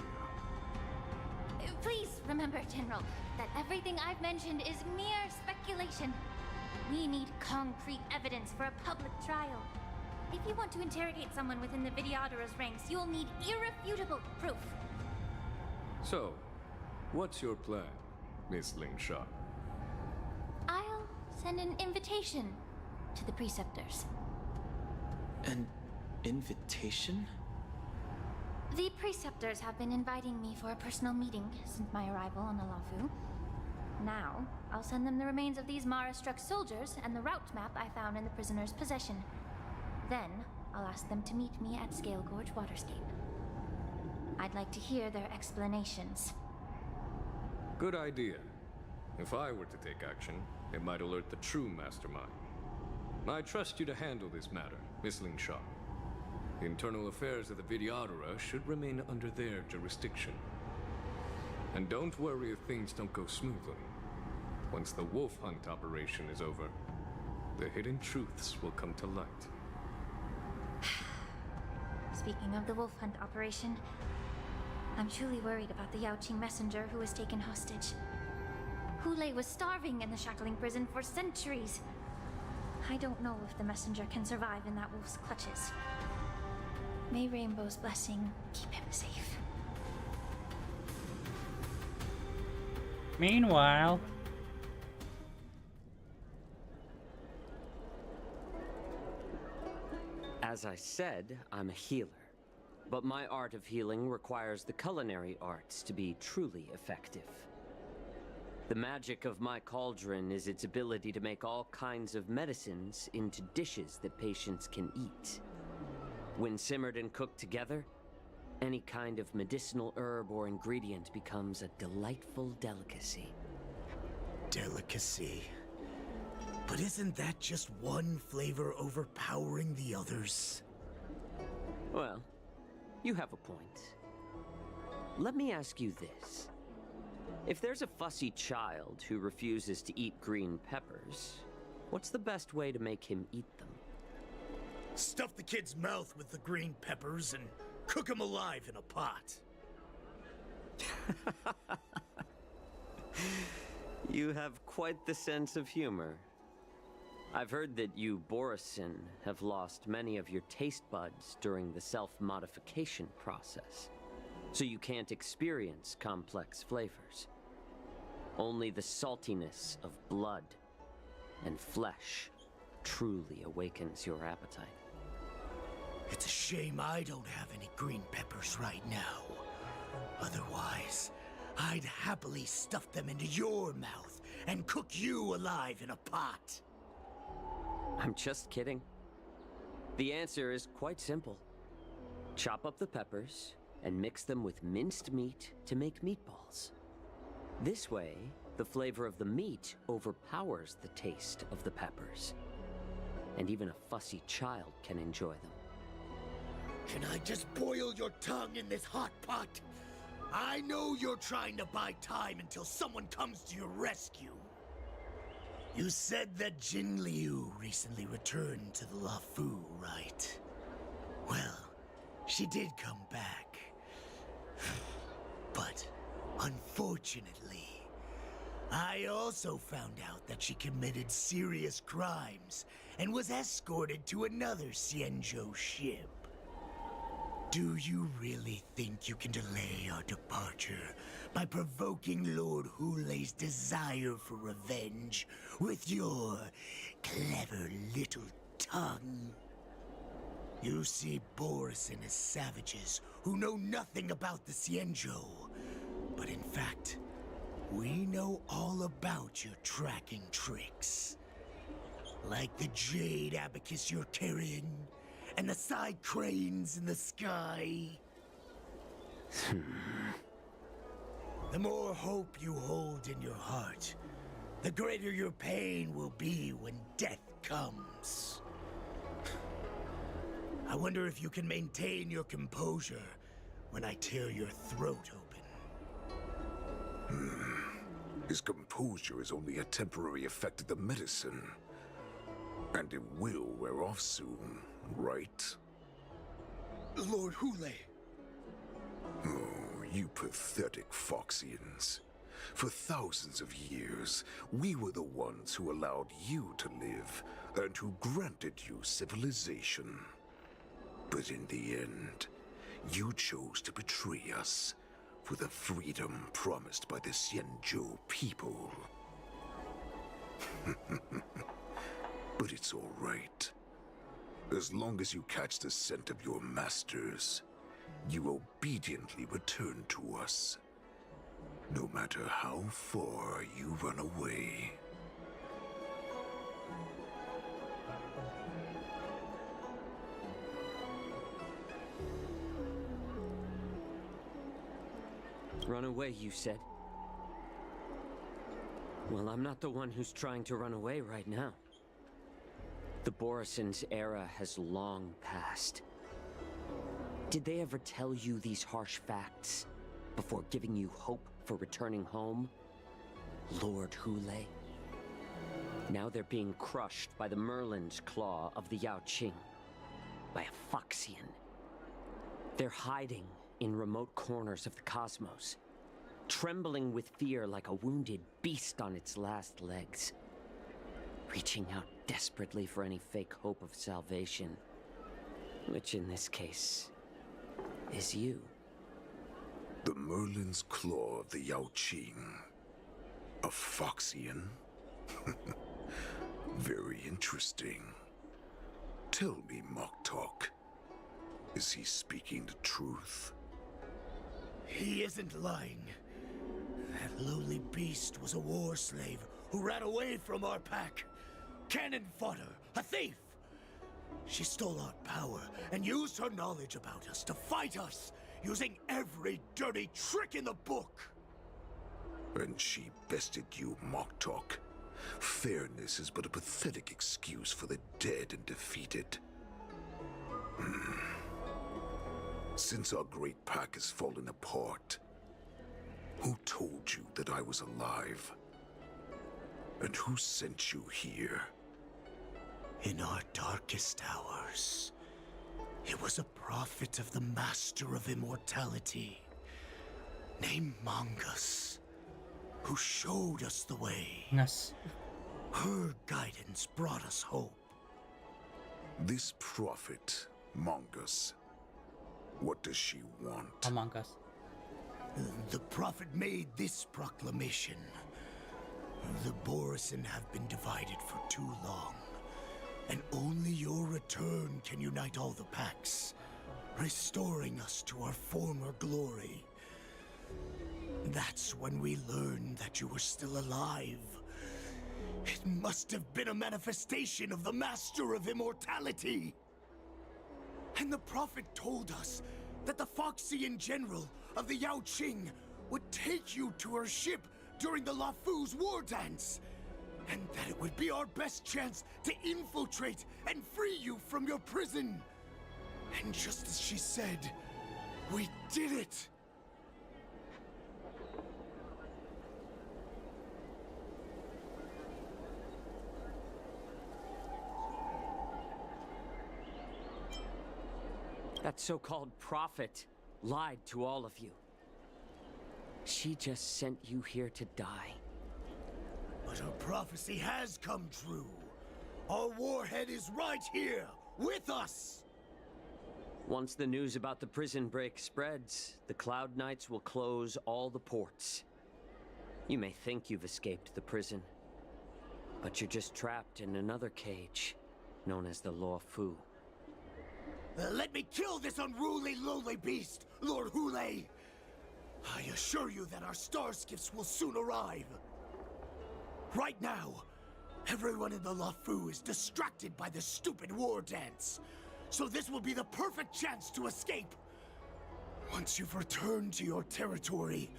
Please remember, General, that everything I've mentioned is mere speculation. We need concrete evidence for a public trial. If you want to interrogate someone within the Vidyadhara's ranks, you'll need irrefutable proof. So, what's your plan, Miss Lingshaw? I'll send an invitation to the Preceptors. An invitation? The Preceptors have been inviting me for a personal meeting since my arrival on Alafu. Now, I'll send them the remains of these Mara-struck soldiers and the route map I found in the prisoner's possession. Then, I'll ask them to meet me at Scale Gorge Waterscape. I'd like to hear their explanations. Good idea. If I were to take action, it might alert the true mastermind. I trust you to handle this matter, Miss Ling Sha. The internal affairs of the Vidyadhara should remain under their jurisdiction. And don't worry if things don't go smoothly. Once the wolf hunt operation is over, the hidden truths will come to light. Speaking of the wolf hunt operation, I'm truly worried about the Yaoqing messenger who was taken hostage. Hulei was starving in the shackling prison for centuries. I don't know if the messenger can survive in that wolf's clutches. May Rainbow's blessing keep him safe. Meanwhile... As I said, I'm a healer. But my art of healing requires the culinary arts to be truly effective. The magic of my cauldron is its ability to make all kinds of medicines into dishes that patients can eat. When simmered and cooked together, any kind of medicinal herb or ingredient becomes a delightful delicacy. Delicacy? But isn't that just one flavor overpowering the others? Well, you have a point. Let me ask you this. If there's a fussy child who refuses to eat green peppers, what's the best way to make him eat them? Stuff the kid's mouth with the green peppers and cook him alive in a pot. You have quite the sense of humor. I've heard that you, Borisin, have lost many of your taste buds during the self-modification process, so you can't experience complex flavors. Only the saltiness of blood and flesh truly awakens your appetite. It's a shame I don't have any green peppers right now. Otherwise, I'd happily stuff them into your mouth and cook you alive in a pot. I'm just kidding. The answer is quite simple. Chop up the peppers and mix them with minced meat to make meatballs. This way, the flavor of the meat overpowers the taste of the peppers. And even a fussy child can enjoy them. Can I just boil your tongue in this hot pot? I know you're trying to buy time until someone comes to your rescue. You said that Jin Liu recently returned to the Luofu, right? Well, she did come back. But, unfortunately, I also found out that she committed serious crimes and was escorted to another Xianzhou ship. Do you really think you can delay our departure by provoking Lord Hulei's desire for revenge with your clever little tongue? You see Borisin as savages who know nothing about the Xianzhou, but in fact, we know all about your tracking tricks. Like the jade abacus you're carrying, and the side cranes in the sky. The more hope you hold in your heart, the greater your pain will be when death comes. I wonder if you can maintain your composure when I tear your throat open. His composure is only a temporary effect of the medicine. And it will wear off soon, right? Lord Hulei! Oh, you pathetic Foxians. For thousands of years, we were the ones who allowed you to live, and who granted you civilization. But in the end, you chose to betray us for the freedom promised by the Xianzhou people. But it's all right. As long as you catch the scent of your masters, you obediently return to us. No matter how far you run away. Run away, you said? Well, I'm not the one who's trying to run away right now. The Borison's era has long passed. Did they ever tell you these harsh facts before giving you hope for returning home? Lord Hule? Now they're being crushed by the Merlin's claw of the Yaoqing. By a Foxian. They're hiding in remote corners of the cosmos, trembling with fear like a wounded beast on its last legs, reaching out desperately for any fake hope of salvation, which in this case is you. The Merlin's claw of the Yaoqing. A Foxian? Very interesting. Tell me, Moktok, is he speaking the truth? He isn't lying. That lowly beast was a war slave who ran away from our pack. Cannon fodder, a thief. She stole our power and used her knowledge about us to fight us, using every dirty trick in the book. And she bested you, Moktok. Fairness is but a pathetic excuse for the dead and defeated. Since our great pack has fallen apart, who told you that I was alive? And who sent you here? In our darkest hours, it was a prophet of the Master of Immortality, named Mongus, who showed us the way. Yes. Her guidance brought us hope. This prophet, Mongus, what does she want? Among Us. The prophet made this proclamation. The Borison have been divided for too long, and only your return can unite all the packs, restoring us to our former glory. That's when we learned that you were still alive. It must have been a manifestation of the Master of Immortality. And the prophet told us that the Foxian general of the Yaoqing would take you to her ship during the Lafu's war dance, and that it would be our best chance to infiltrate and free you from your prison. And just as she said, we did it! That so-called prophet lied to all of you. She just sent you here to die. But her prophecy has come true. Our warhead is right here, with us! Once the news about the prison break spreads, the Cloud Knights will close all the ports. You may think you've escaped the prison, but you're just trapped in another cage, known as the Lafu. Let me kill this unruly, lowly beast, Lord Hule! I assure you that our star skiffs will soon arrive. Right now, everyone in the Lafu is distracted by the stupid war dance, so this will be the perfect chance to escape. Once you've returned to your territory,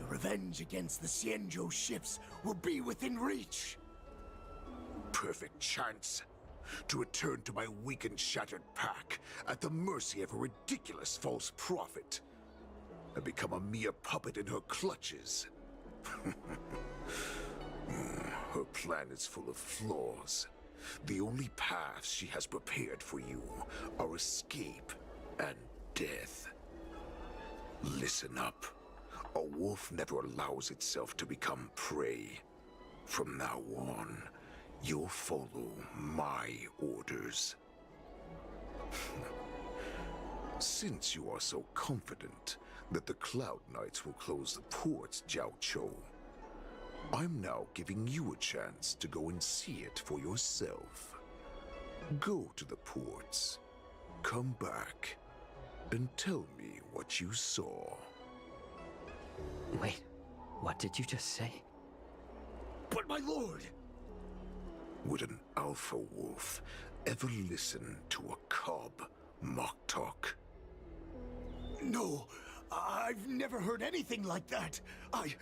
your revenge against the Xianzhou ships will be within reach. Perfect chance to return to my weak and shattered pack at the mercy of a ridiculous false prophet and become a mere puppet in her clutches. Her plan is full of flaws. The only paths she has prepared for you are escape and death. Listen up. A wolf never allows itself to become prey. From now on, you'll follow my orders. Since you are so confident that the Cloud Knights will close the ports, Jiao Chou, I'm now giving you a chance to go and see it for yourself. Go to the ports, come back, and tell me what you saw. Wait, what did you just say? But my lord! Would an alpha wolf ever listen to a cub, Moktok? No, I've never heard anything like that. I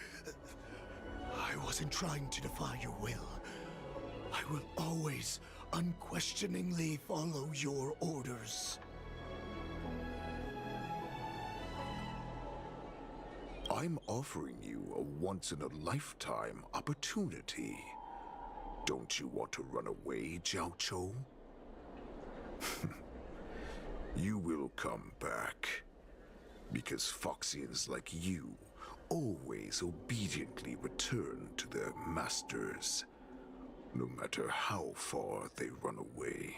wasn't trying to defy your will. I will always unquestioningly follow your orders. I'm offering you a once-in-a-lifetime opportunity. Don't you want to run away, Jiao Chou? You will come back. Because Foxians like you always obediently return to their masters, no matter how far they run away.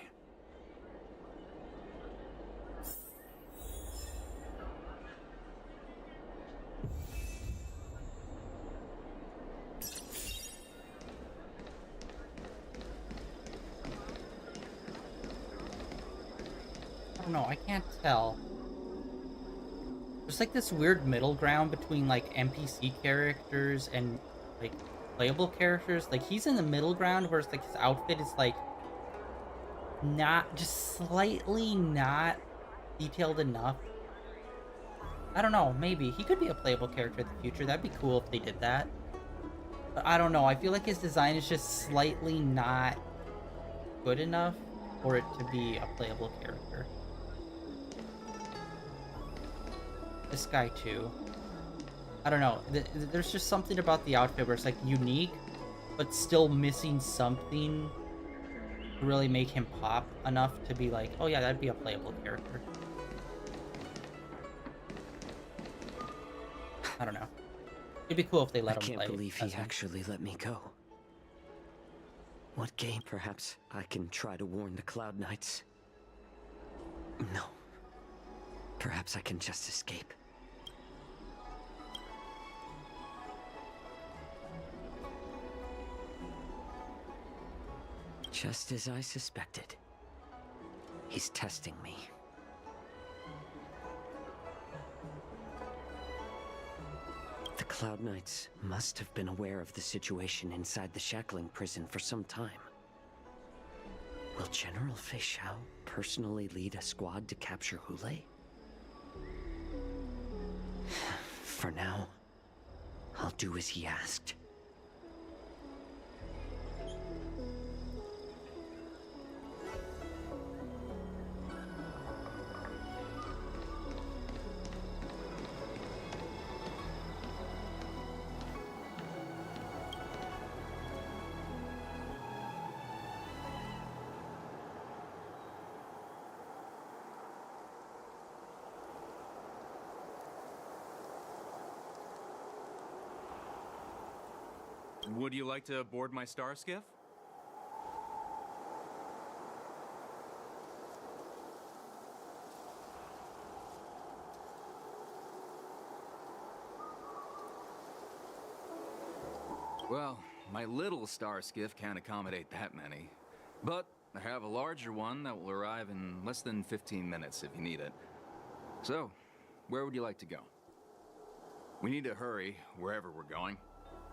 I don't know, I can't tell. There's like this weird middle ground between like NPC characters and like playable characters. Like he's in the middle ground where it's like his outfit is like not just slightly not detailed enough. I don't know, maybe he could be a playable character in the future. That'd be cool if they did that. But I don't know, I feel like his design is just slightly not good enough for it to be a playable character. This guy too. I don't know. There's just something about the outfit where it's like unique, but still missing something to really make him pop enough to be like, oh yeah, that'd be a playable character. I don't know. It'd be cool if they let him play. I can't believe he as him. actually let me go. What game? Perhaps I can try to warn the Cloud Knights. No. Perhaps I can just escape. Just as I suspected. He's testing me. The Cloud Knights must have been aware of the situation inside the shackling prison for some time. Will General Fei Xiao personally lead a squad to capture Hule? For now, I'll do as he asked. Would you like to board my star skiff? Well, my little star skiff can't accommodate that many. But I have a larger one that will arrive in less than 15 minutes if you need it. So, where would you like to go? We need to hurry wherever we're going.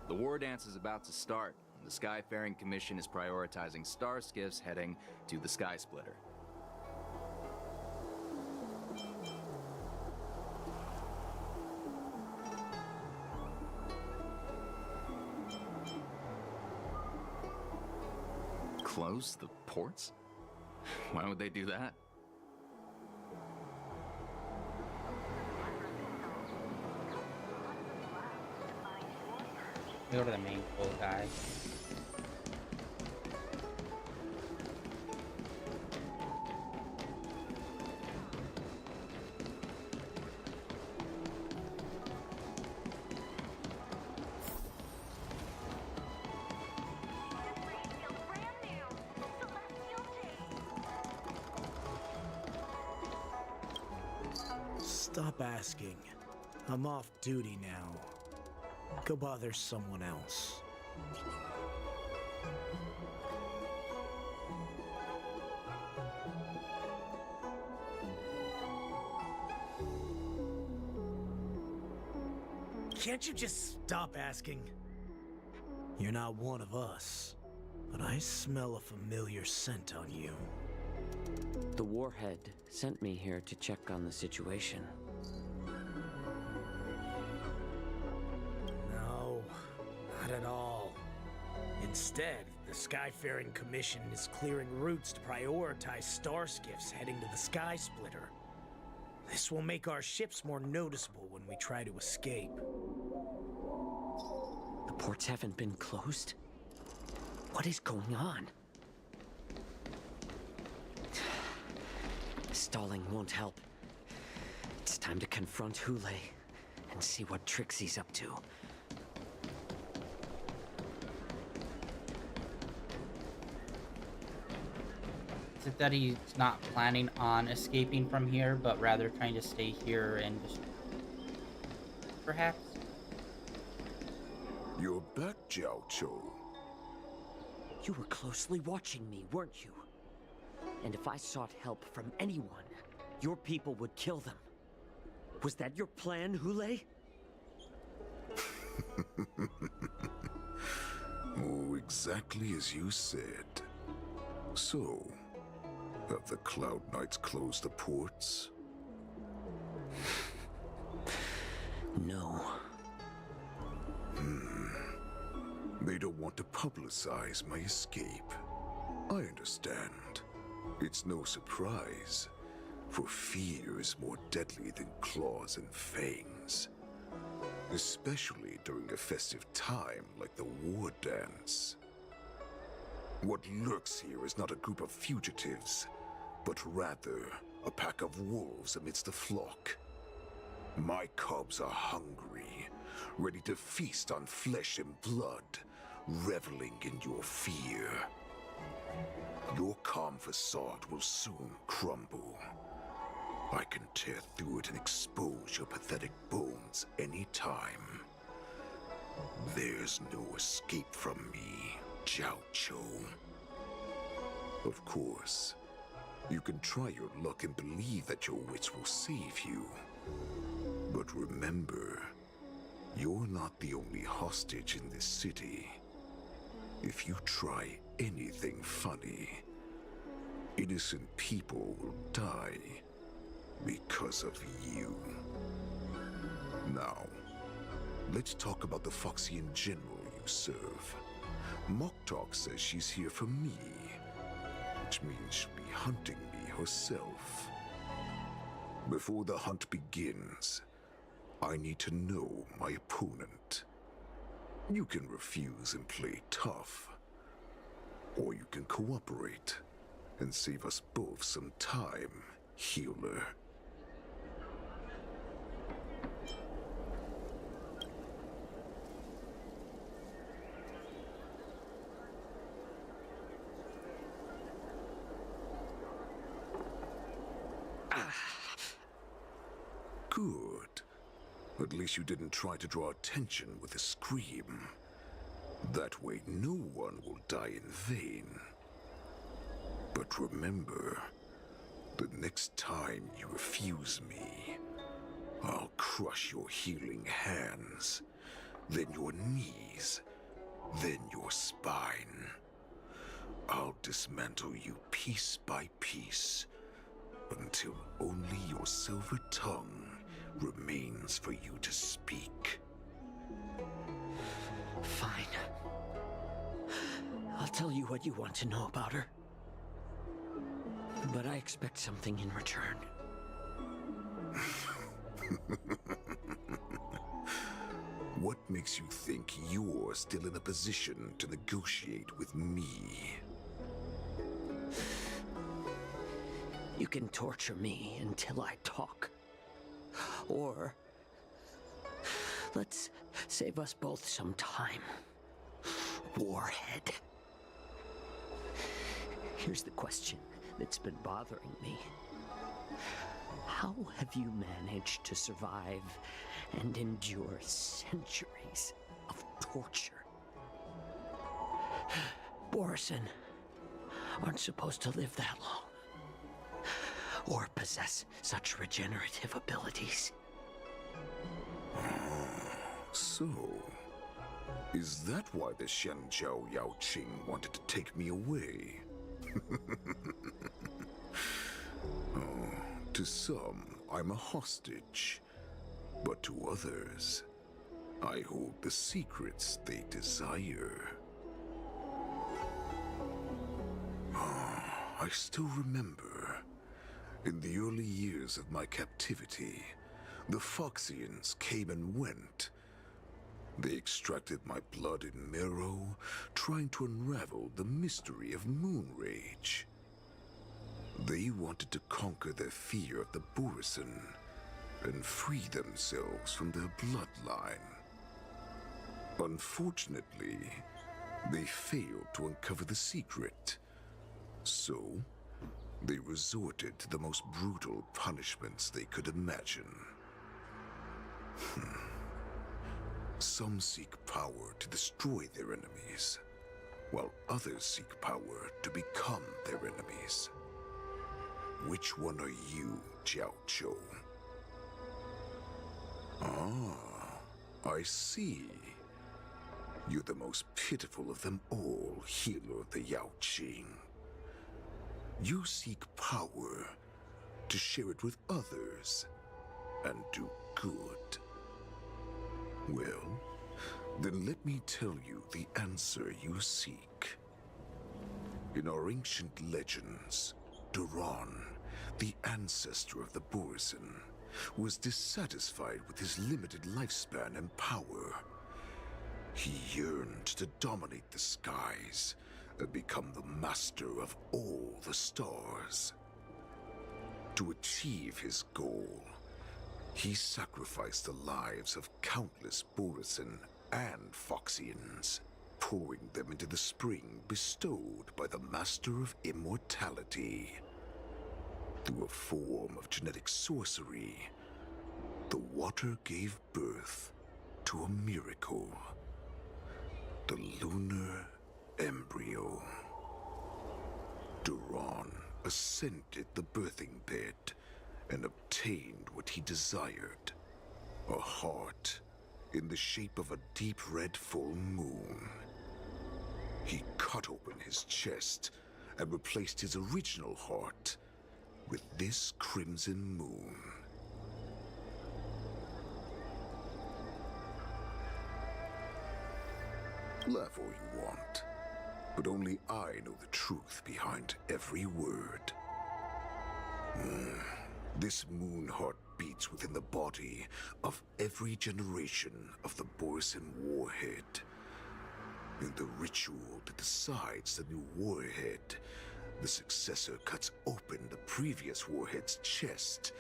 The war dance is about to start. The Skyfaring Commission is prioritizing star skiffs heading to the Sky Splitter. Close the ports? Why would they do that? Go to the main pool guy. Stop asking. I'm off duty now. Go bother someone else. Can't you just stop asking? You're not one of us, but I smell a familiar scent on you. The Warhead sent me here to check on the situation. at all. Instead, the Skyfaring Commission is clearing routes to prioritize star skiffs heading to the Sky Splitter. This will make our ships more noticeable when we try to escape. The ports haven't been closed? What is going on? Stalling won't help. It's time to confront Hule and see what tricks he's up to. Is it that he's not planning on escaping from here, but rather trying to stay here and just... perhaps? You're back, Jiao Cho. You were closely watching me, weren't you? And if I sought help from anyone, your people would kill them. Was that your plan, Hule? Oh, exactly as you said. So, have the Cloud Knights closed the ports? No. They don't want to publicize my escape. I understand. It's no surprise, for fear is more deadly than claws and fangs. Especially during a festive time like the war dance. What lurks here is not a group of fugitives, but rather a pack of wolves amidst the flock. My cubs are hungry, ready to feast on flesh and blood, reveling in your fear. Your calm facade will soon crumble. I can tear through it and expose your pathetic bones anytime. There's no escape from me, Jiao Cho. Of course, you can try your luck and believe that your wits will save you. But remember, you're not the only hostage in this city. If you try anything funny, innocent people will die because of you. Now, let's talk about the Foxian general you serve. Moktok says she's here for me, which means she'll be hunting me herself. Before the hunt begins, I need to know my opponent. You can refuse and play tough, or you can cooperate and save us both some time, healer. Good. At least you didn't try to draw attention with a scream. That way no one will die in vain. But remember, the next time you refuse me, I'll crush your healing hands, then your knees, then your spine. I'll dismantle you piece by piece, until only your silver tongue remains for you to speak. Fine. I'll tell you what you want to know about her. But I expect something in return. What makes you think you're still in a position to negotiate with me? You can torture me until I talk. Or let's save us both some time. Warhead. Here's the question that's been bothering me. How have you managed to survive and endure centuries of torture? Borison aren't supposed to live that long, or possess such regenerative abilities. So, is that why the Shanzhou Yao Qing wanted to take me away? To some, I'm a hostage, but to others, I hold the secrets they desire. I still remember, in the early years of my captivity, the Foxians came and went. They extracted my blood and marrow, trying to unravel the mystery of moon rage. They wanted to conquer their fear of the Borisin and free themselves from their bloodline. Unfortunately, they failed to uncover the secret. So, they resorted to the most brutal punishments they could imagine. Some seek power to destroy their enemies, while others seek power to become their enemies. Which one are you, Jiao Chou? Ah, I see. You're the most pitiful of them all, healer of the Yao Qing. You seek power to share it with others and do good. Well, then let me tell you the answer you seek. In our ancient legends, Duran, the ancestor of the Borisin, was dissatisfied with his limited lifespan and power. He yearned to dominate the skies and become the master of all the stars. To achieve his goal, he sacrificed the lives of countless Borisin and Foxians, pouring them into the spring bestowed by the Master of Immortality. Through a form of genetic sorcery, the water gave birth to a miracle. The lunar embryo. Duran ascended the birthing bed and obtained what he desired. A heart in the shape of a deep red full moon. He cut open his chest and replaced his original heart with this crimson moon. Laugh all you want, but only I know the truth behind every word. This moon heart beats within the body of every generation of the Borisin warhead. In the ritual that decides the new warhead, the successor cuts open the previous warhead's chest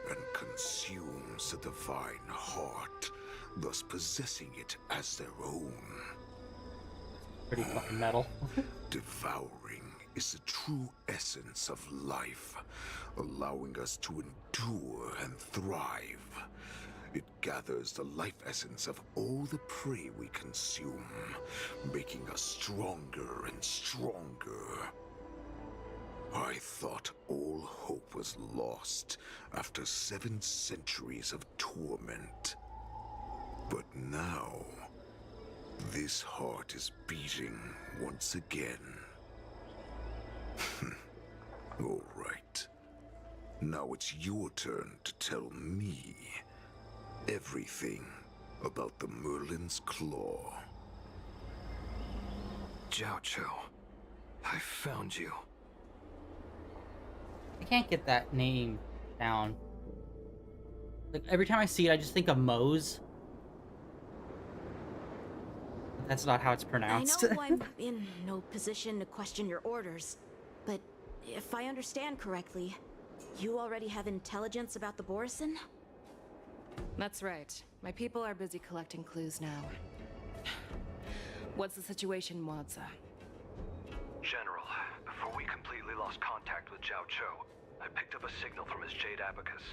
and consumes the divine heart, thus possessing it as their own. Pretty fucking metal. Devouring is the true essence of life, allowing us to endure and thrive. It gathers the life essence of all the prey we consume, making us stronger and stronger. I thought all hope was lost after 7 centuries of torment. But now, this heart is beating once again. All right. Now it's your turn to tell me everything about the Merlin's Claw. Jiao Chou, I found you. I can't get that name down. Like, every time I see it, I just think of Mose. But that's not how it's pronounced. I know I'm in no position to question your orders, but if I understand correctly, you already have intelligence about the Borisin? That's right. My people are busy collecting clues now. What's the situation, Wadza? General, before we completely lost contact with Jiao Chou, I picked up a signal from his Jade Abacus.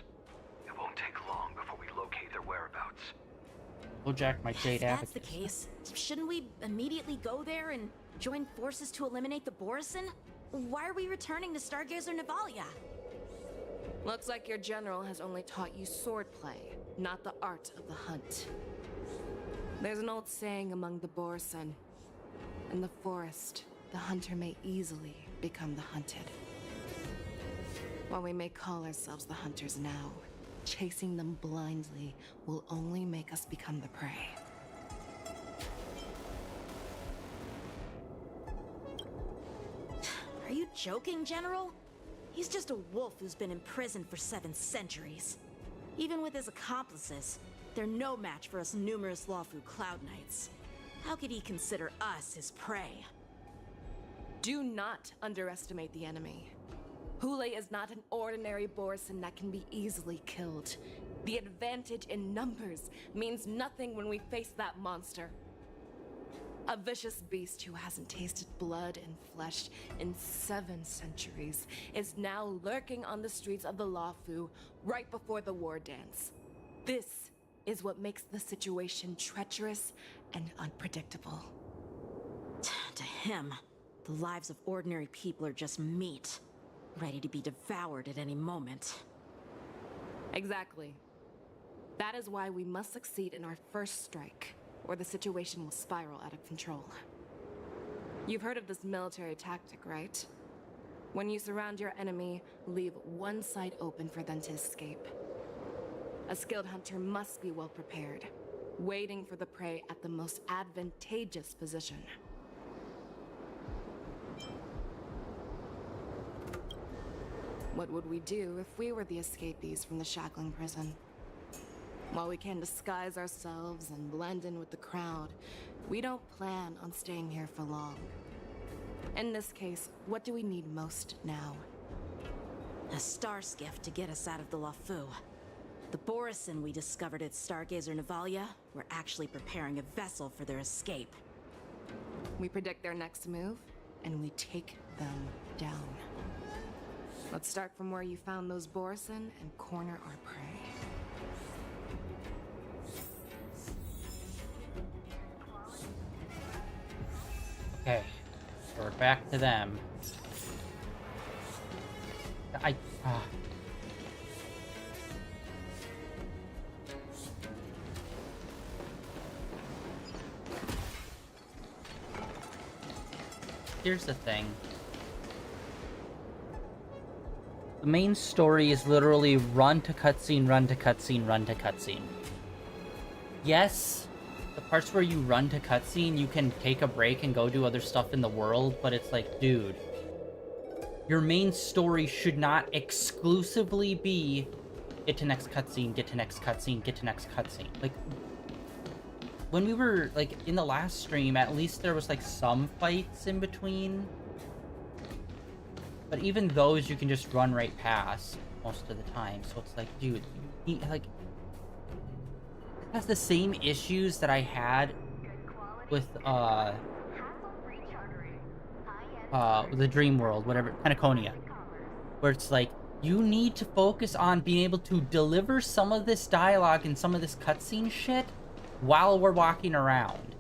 It won't take long before we locate their whereabouts. Oh, Jack, my Jade If Abacus. that's the case, shouldn't we immediately go there and join forces to eliminate the Borisin? Why are we returning to Stargazer Navalia? Looks like your general has only taught you swordplay, not the art of the hunt. There's an old saying among the Borisin. In the forest, the hunter may easily become the hunted. While we may call ourselves the hunters now, chasing them blindly will only make us become the prey. joking, General? He's just a wolf who's been in prison for 7 centuries. Even with his accomplices, they're no match for us numerous Lawfu Cloud Knights. How could he consider us his prey? Do not underestimate the enemy. Hule is not an ordinary Borisin that can be easily killed. The advantage in numbers means nothing when we face that monster. A vicious beast who hasn't tasted blood and flesh in 7 centuries is now lurking on the streets of the Lawfu right before the war dance. This is what makes the situation treacherous and unpredictable. To him, the lives of ordinary people are just meat, ready to be devoured at any moment. Exactly. That is why we must succeed in our first strike, or the situation will spiral out of control. You've heard of this military tactic, right? When you surround your enemy, leave one side open for them to escape. A skilled hunter must be well prepared, waiting for the prey at the most advantageous position. What would we do if we were the escapees from the shackling prison? While we can disguise ourselves and blend in with the crowd, we don't plan on staying here for long. In this case, what do we need most now? A star skiff to get us out of the Lawfu. The Borisin we discovered at Stargazer Navalia were actually preparing a vessel for their escape. We predict their next move, and we take them down. Let's start from where you found those Borisin and corner our prey. Okay, so we're back to them. Here's the thing. The main story is literally run to cutscene, run to cutscene, run to cutscene. Yes, the parts where you run to cutscene, you can take a break and go do other stuff in the world, but it's like, dude, your main story should not exclusively be get to next cutscene, get to next cutscene, get to next cutscene. Like, when we were, like, in the last stream, at least there was, like, some fights in between. But even those you can just run right past most of the time. So it's like, dude, you need, like, it has the same issues that I had with, the Dream World, whatever, Panaconia. Where it's like, you need to focus on being able to deliver some of this dialogue and some of this cutscene shit while we're walking around.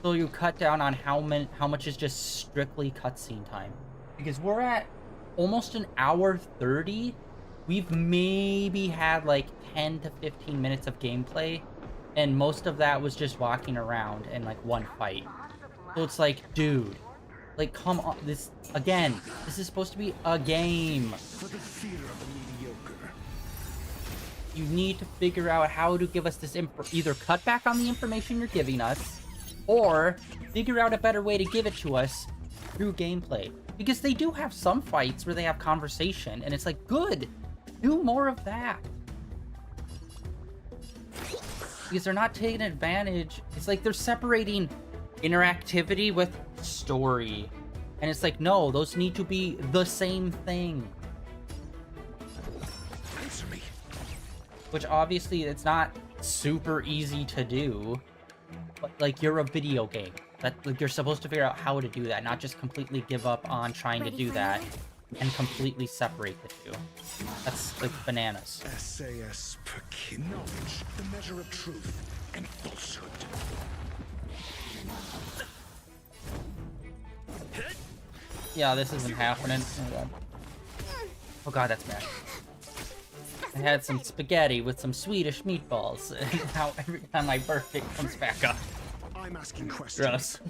So you cut down on how much is just strictly cutscene time. Because we're at almost an hour 30. We've maybe had like 10 to 15 minutes of gameplay, and most of that was just walking around and like one fight. So it's like, dude, like, come on, this is supposed to be a game. For the fear of the mediocre. You need to figure out how to give us this either cut back on the information you're giving us, or figure out a better way to give it to us through gameplay. Because they do have some fights where they have conversation, and it's like, good, do more of that. Because they're not taking advantage. It's like they're separating interactivity with story. And it's like, no, those need to be the same thing. Answer me. Which obviously it's not super easy to do. But like, you're a video game. That, like, you're supposed to figure out how to do that, not just completely give up on trying to do that and completely separate the two. That's like bananas. SAS per knowledge, the measure of truth and falsehood. Yeah, this isn't happening. Oh god. Oh god, that's bad. I had some spaghetti with some Swedish meatballs, and now every time I burp, it comes back up. I'm asking questions. Gross.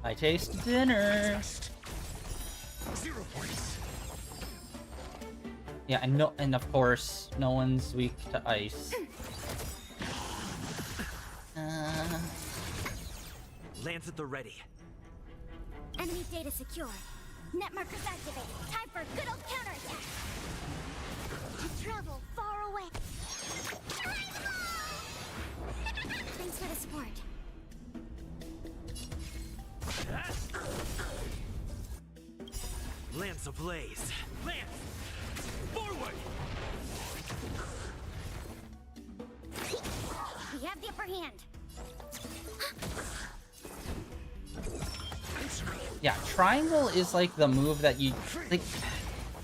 I taste dinner. 0 points. Yeah, and of course, no one's weak to ice. Lance at the ready. Enemy data secure. Net markers activated. Time for a good old counterattack. To travel far away. Thanks for the support. Lance ablaze. Lance! Forward! We have the upper hand. Yeah, triangle is like the move that you like.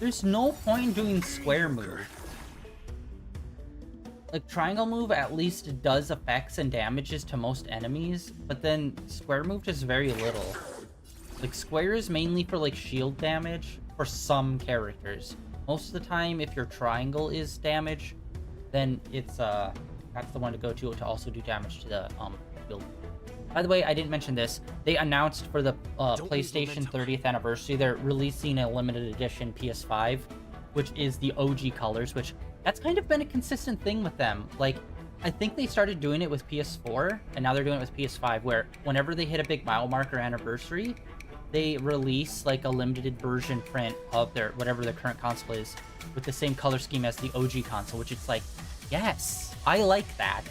There's no point in doing square move. Like triangle move at least does effects and damages to most enemies, but then square move just very little. Like square is mainly for like shield damage for some characters. Most of the time, if your triangle is damage, then it's that's the one to go to also do damage to the shield. By the way, I didn't mention this. They announced for the PlayStation 30th anniversary, they're releasing a limited edition PS5, which is the OG colors, which that's kind of been a consistent thing with them. Like, I think they started doing it with PS4, and now they're doing it with PS5, where whenever they hit a big mile marker anniversary, they release like a limited version print of their whatever their current console is with the same color scheme as the OG console, which it's like, yes, I like that.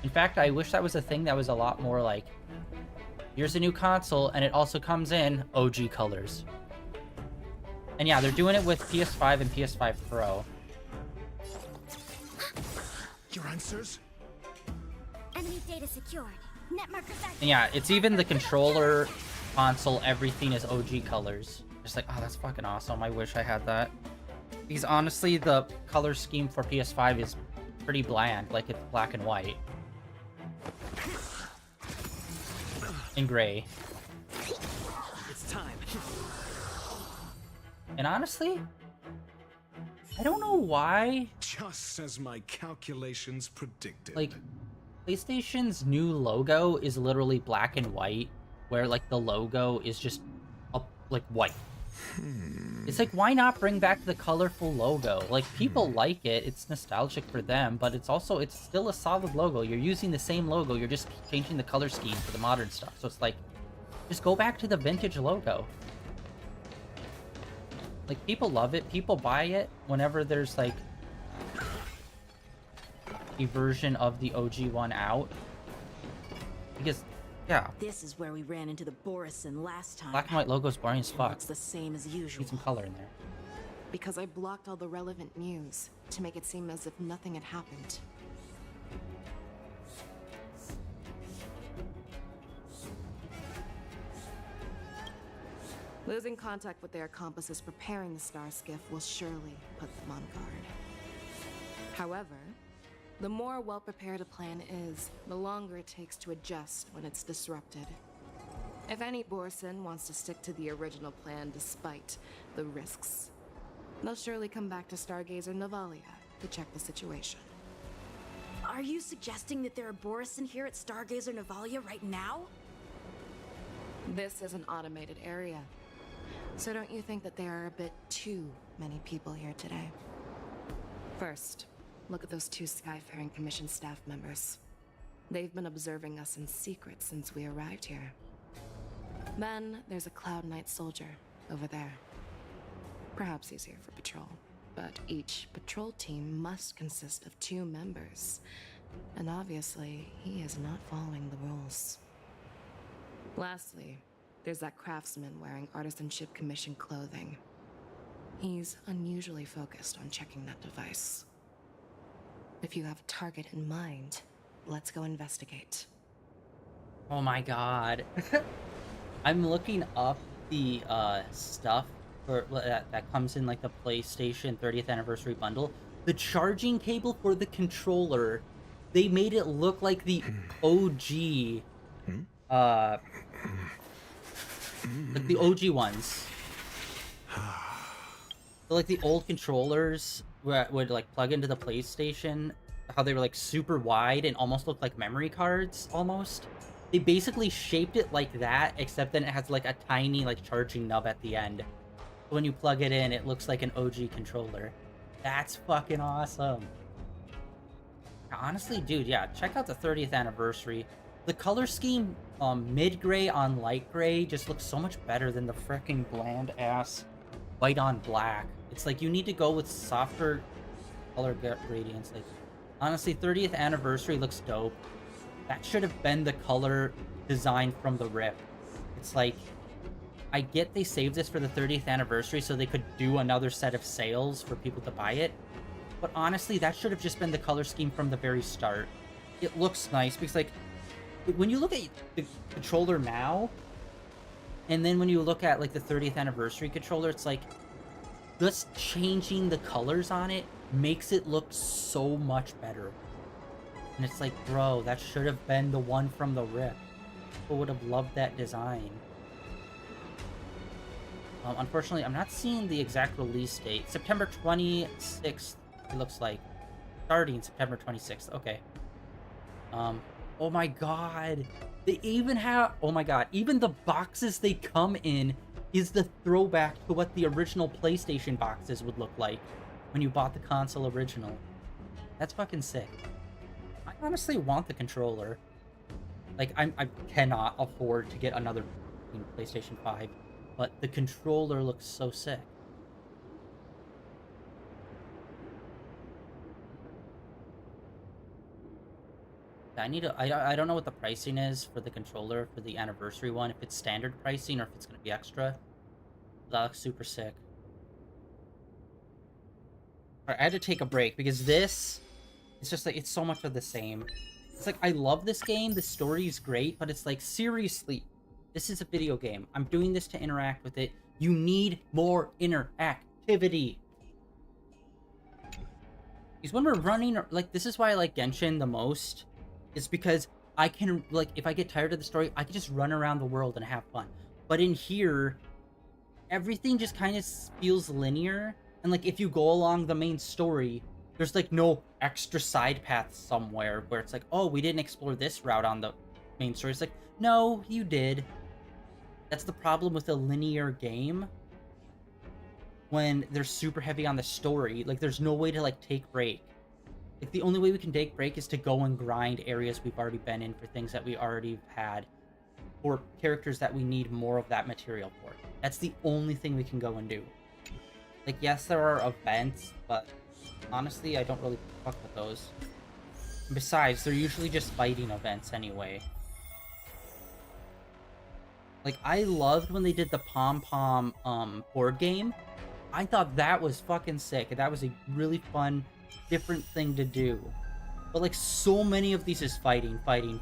In fact, I wish that was a thing that was a lot more like, here's a new console, and it also comes in OG colors. And yeah, they're doing it with PS5 and PS5 Pro. Your answers? Enemy data secured. Net markers activated. And yeah, it's even the controller, console, everything is OG colors. Just like, oh, that's fucking awesome. I wish I had that. Because honestly, the color scheme for PS5 is pretty bland. Like, it's black and white. And gray. It's time. And honestly, I don't know why. Just as my calculations predicted. Like, PlayStation's new logo is literally black and white, where like the logo is just like white. It's like, why not bring back the colorful logo? Like, people like it, it's nostalgic for them, but it's still a solid logo. You're using the same logo, you're just changing the color scheme for the modern stuff. So it's like, just go back to the vintage logo. Like, people love it, people buy it whenever there's like a version of the OG one out. Because, yeah. This is where we ran into the Borison last time. Black and white logo's boring as fuck. It's the same as usual. Need some color in there. Because I blocked all the relevant news to make it seem as if nothing had happened. Losing contact with their accomplices preparing the Star Skiff will surely put them on guard. However, the more well-prepared a plan is, the longer it takes to adjust when it's disrupted. If any Borison wants to stick to the original plan despite the risks, they'll surely come back to Stargazer Novalia to check the situation. Are you suggesting that there are Borison here at Stargazer Novalia right now? This is an automated area. So don't you think that there are a bit too many people here today? First, look at those two Skyfaring Commission staff members. They've been observing us in secret since we arrived here. Then there's a Cloud Knight soldier over there. Perhaps he's here for patrol, but each patrol team must consist of 2 members. And obviously, he is not following the rules. Lastly, there's that craftsman wearing Artisanship Commission clothing. He's unusually focused on checking that device. If you have a target in mind, let's go investigate. Oh my god. I'm looking up the stuff for that comes in like the PlayStation 30th anniversary bundle. The charging cable for the controller, they made it look like the OG like the OG ones. So like the old controllers would like plug into the PlayStation, how they were like super wide and almost looked like memory cards almost. They basically shaped it like that, except then it has like a tiny like charging nub at the end. So when you plug it in, it looks like an OG controller. That's fucking awesome. Honestly, dude, yeah, check out the 30th anniversary. The color scheme mid-gray on light gray just looks so much better than the freaking bland-ass white on black. It's like you need to go with softer color gradients. Like, honestly, 30th anniversary looks dope. That should have been the color design from the rip. It's like, I get they saved this for the 30th anniversary so they could do another set of sales for people to buy it. But honestly, that should have just been the color scheme from the very start. It looks nice because, like, when you look at the controller now, and then when you look at, like, the 30th anniversary controller, it's like, just changing the colors on it makes it look so much better. And it's like, bro, that should have been the one from the rip. People would have loved that design. Unfortunately, I'm not seeing the exact release date. September 26th, it looks like. Starting September 26th. Okay. Oh my god. They even have... Oh my god. Even the boxes they come in is the throwback to what the original PlayStation boxes would look like when you bought the console original. That's fucking sick. I honestly want the controller. Like, I cannot afford to get another PlayStation 5, but the controller looks so sick. I don't know what the pricing is for the controller for the anniversary one, if it's standard pricing or if it's going to be extra. That looks super sick. Alright, I had to take a break because this, it's just like, it's so much of the same. It's like, I love this game, the story is great, but it's like, seriously, this is a video game. I'm doing this to interact with it. You need more interactivity. Because when we're running, like, this is why I like Genshin the most. It's because I can, like, if I get tired of the story, I can just run around the world and have fun. But in here, everything just kind of feels linear. And, like, if you go along the main story, there's, like, no extra side paths somewhere where it's like, oh, we didn't explore this route on the main story. It's like, no, you did. That's the problem with a linear game. When they're super heavy on the story, like, there's no way to, like, take break. Like, the only way we can take break is to go and grind areas we've already been in for things that we already had, or characters that we need more of that material for. That's the only thing we can go and do. Like, yes, there are events, but honestly, I don't really fuck with those. And besides, they're usually just fighting events anyway. Like, I loved when they did the Pom Pom board game. I thought that was fucking sick, and that was a really fun, different thing to do. But, like, so many of these is fighting. Like,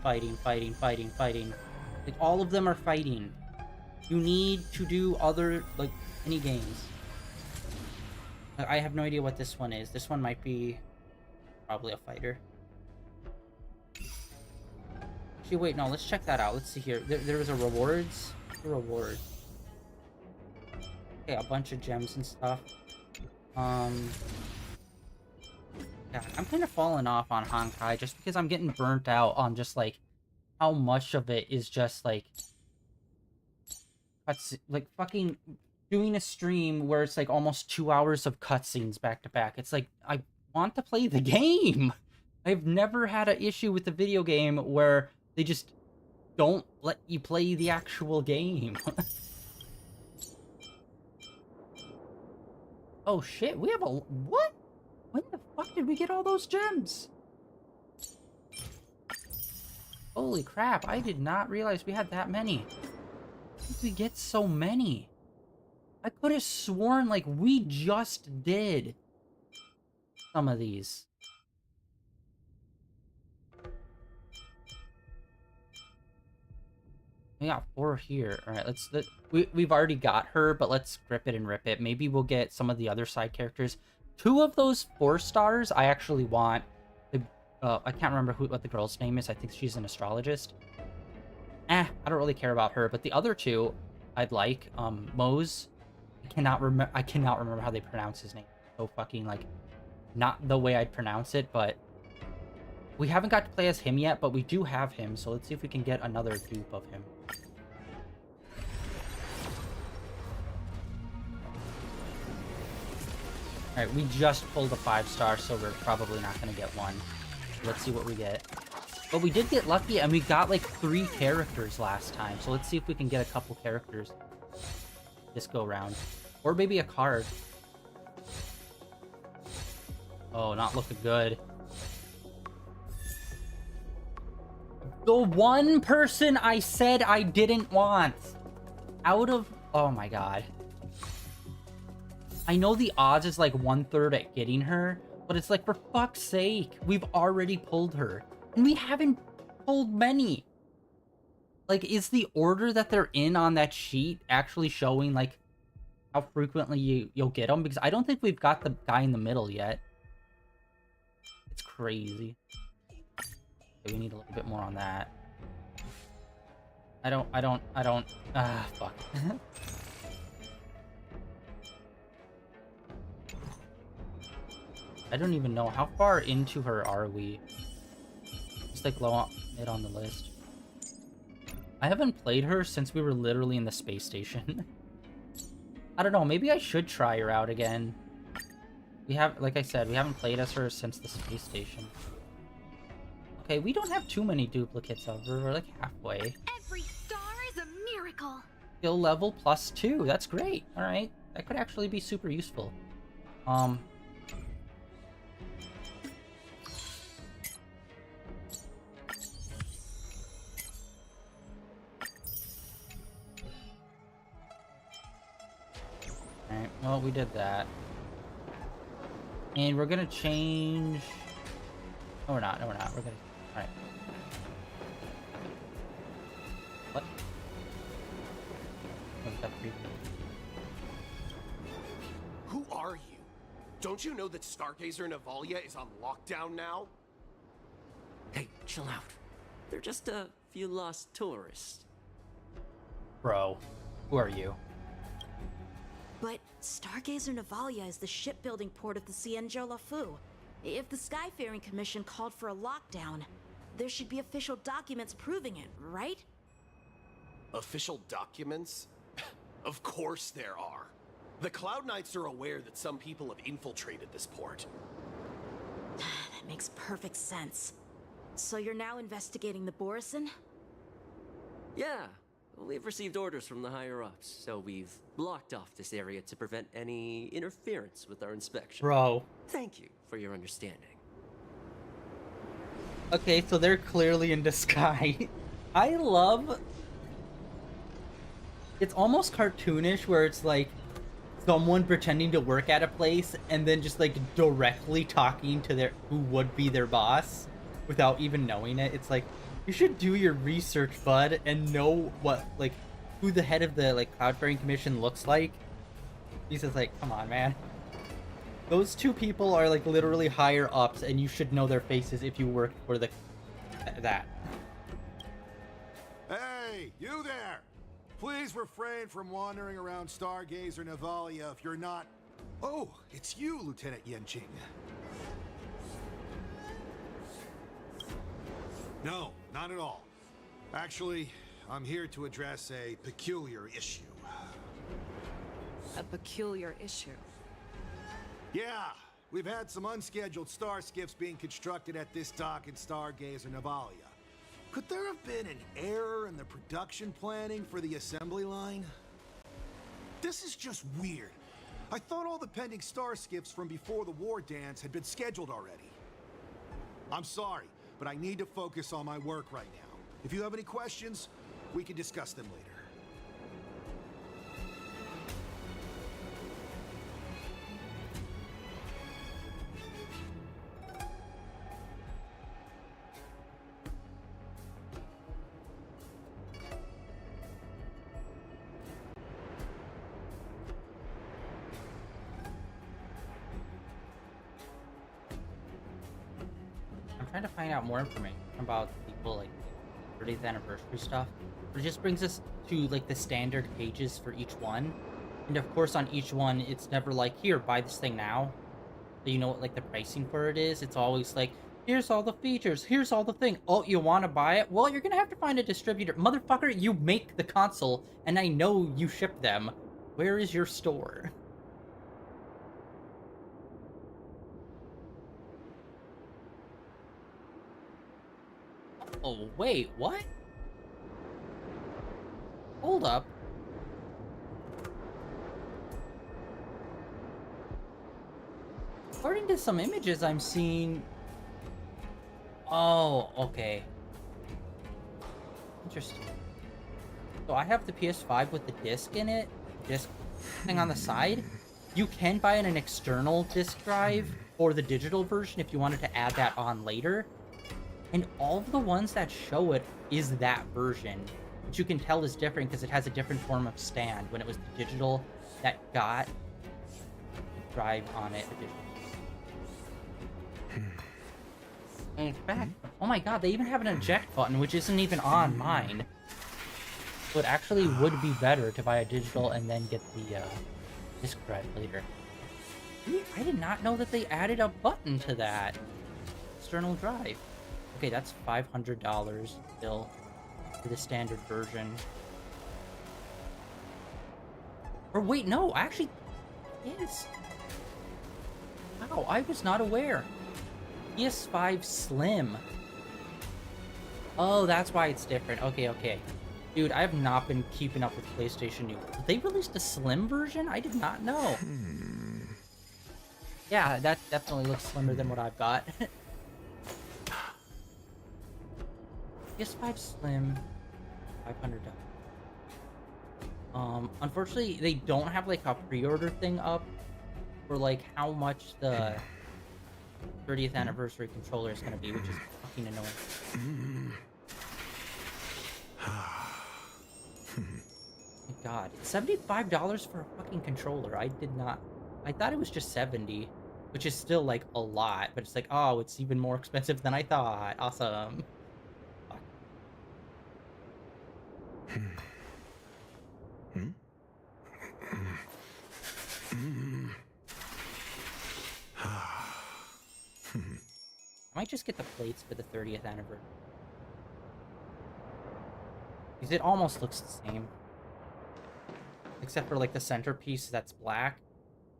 all of them are fighting. You need to do other, like, mini games. I have no idea what this one is. This one might be probably a fighter. Actually, wait, no, let's check that out. Let's see here. There was a rewards. What's the reward? Okay, a bunch of gems and stuff. Yeah, I'm kind of falling off on Honkai just because I'm getting burnt out on just, like, how much of it is just, like, fucking doing a stream where it's, like, almost 2 hours of cutscenes back to back. It's like, I want to play the game! I've never had an issue with the video game where they just don't let you play the actual game. Oh shit, we have a... What? When the fuck did we get all those gems? Holy crap, I did not realize we had that many. How did we get so many? I could have sworn, like, we just did some of these. We got 4 here. Alright, we've already got her, but let's grip it and rip it. Maybe we'll get some of the other side characters. 2 of those 4 stars I actually want. I can't remember what the girl's name is. I think she's an astrologist. I don't really care about her, but the other 2 I'd like. Mose. I cannot remember how they pronounce his name. So fucking, like, not the way I'd pronounce it, but we haven't got to play as him yet, but we do have him, so let's see if we can get another dupe of him. Alright, we just pulled a 5-star, so we're probably not going to get one. Let's see what we get. But we did get lucky, and we got like 3 characters last time. So let's see if we can get a couple characters this go round. Or maybe a card. Oh, not looking good. The one person I said I didn't want. Out of... Oh my god. I know the odds is like 1/3 at getting her, but it's like, for fuck's sake, we've already pulled her. And we haven't pulled many. Like, is the order that they're in on that sheet actually showing, like, how frequently you'll get them? Because I don't think we've got the guy in the middle yet. It's crazy. Okay, we need a little bit more on that. Fuck. I don't even know. How far into her are we? Just like low on, mid on the list. I haven't played her since we were literally in the space station. I don't know. Maybe I should try her out again. We have, like I said, we haven't played as her since the space station. Okay, we don't have too many duplicates of her. We're like halfway. Every star is a miracle. Skill level +2. That's great. All right, that could actually be super useful. Alright, well, we did that. And we're gonna change... No, we're not. No, we're not. We're gonna... Alright. What? Oh, we got 3. Who are you? Don't you know that Stargazer Navalia is on lockdown now? Hey, chill out. They're just a few lost tourists. Bro, who are you? But Stargazer Navalia is the shipbuilding port of the Cienjo Lafu. If the Skyfaring Commission called for a lockdown, there should be official documents proving it, right? Official documents? Of course there are. The Cloud Knights are aware that some people have infiltrated this port. That makes perfect sense. So you're now investigating the Borison? Yeah, we've received orders from the higher-ups, so we've blocked off this area to prevent any interference with our inspection. Bro. Thank you for your understanding. Okay, so they're clearly in disguise. I love... It's almost cartoonish where it's like someone pretending to work at a place and then just like directly talking to their who would be their boss without even knowing it. It's like, you should do your research, bud, and know what, like, who the head of the, like, Cloudfaring Commission looks like. He's just like, come on, man. Those two people are, like, literally higher ups, and you should know their faces if you work for the... that. Hey, you there! Please refrain from wandering around Stargazer Navalia if you're not... Oh, it's you, Lieutenant Yenching. No, not at all. Actually, I'm here to address a peculiar issue. A peculiar issue? Yeah, we've had some unscheduled star skiffs being constructed at this dock in Stargazer Navalia. Could there have been an error in the production planning for the assembly line? This is just weird. I thought all the pending star skiffs from before the war dance had been scheduled already. I'm sorry, but I need to focus on my work right now. If you have any questions, we can discuss them later. I'm trying to find out more information about people, like, 30th anniversary stuff. But it just brings us to, like, the standard pages for each one. And of course, on each one, it's never like, here, buy this thing now. So you know what, like, the pricing for it is? It's always like, here's all the features, here's all the thing. Oh, you want to buy it? Well, you're gonna have to find a distributor. Motherfucker, you make the console, and I know you ship them. Where is your store? Oh, wait, what? Hold up. According to some images I'm seeing... Oh, okay. Interesting. So I have the PS5 with the disc in it. Disc thing on the side. You can buy an external disc drive or the digital version if you wanted to add that on later. And all of the ones that show it is that version. Which you can tell is different because it has a different form of stand when it was the digital that got the drive on it. And in fact, oh my god, they even have an eject button, which isn't even on mine. So it actually would be better to buy a digital and then get the disc drive later. I did not know that they added a button to that external drive. Okay, that's $500 still for the standard version. Or wait, no, actually, it is. Wow, I was not aware. PS5 Slim. Oh, that's why it's different. Okay, okay. Dude, I have not been keeping up with PlayStation News. They released a Slim version? I did not know. Yeah, that definitely looks slimmer than what I've got. PS5 Slim, $500. Unfortunately, they don't have like a pre-order thing up for like how much the 30th anniversary controller is gonna be, which is fucking annoying. My god, it's $75 for a fucking controller. I thought it was just 70, which is still like a lot, but it's like, oh, it's even more expensive than I thought. Awesome. I might just get the plates for the 30th anniversary. Because it almost looks the same. Except for like the centerpiece that's black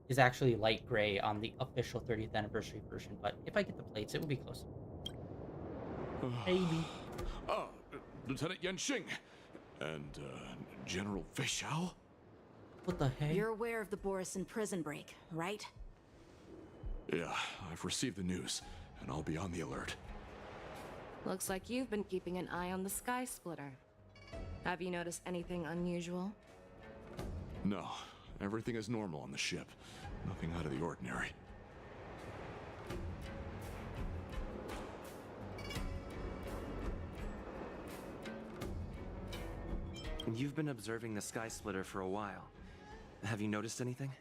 is actually light gray on the official 30th anniversary version. But if I get the plates, it will be close. Maybe. Lieutenant Yenxing and General Fei Xiao? What the heck? You're aware of the Borison prison break, right? Yeah, I've received the news, and I'll be on the alert. Looks like you've been keeping an eye on the Sky Splitter. Have you noticed anything unusual? No, everything is normal on the ship. Nothing out of the ordinary. You've been observing the Sky Splitter for a while. Have you noticed anything?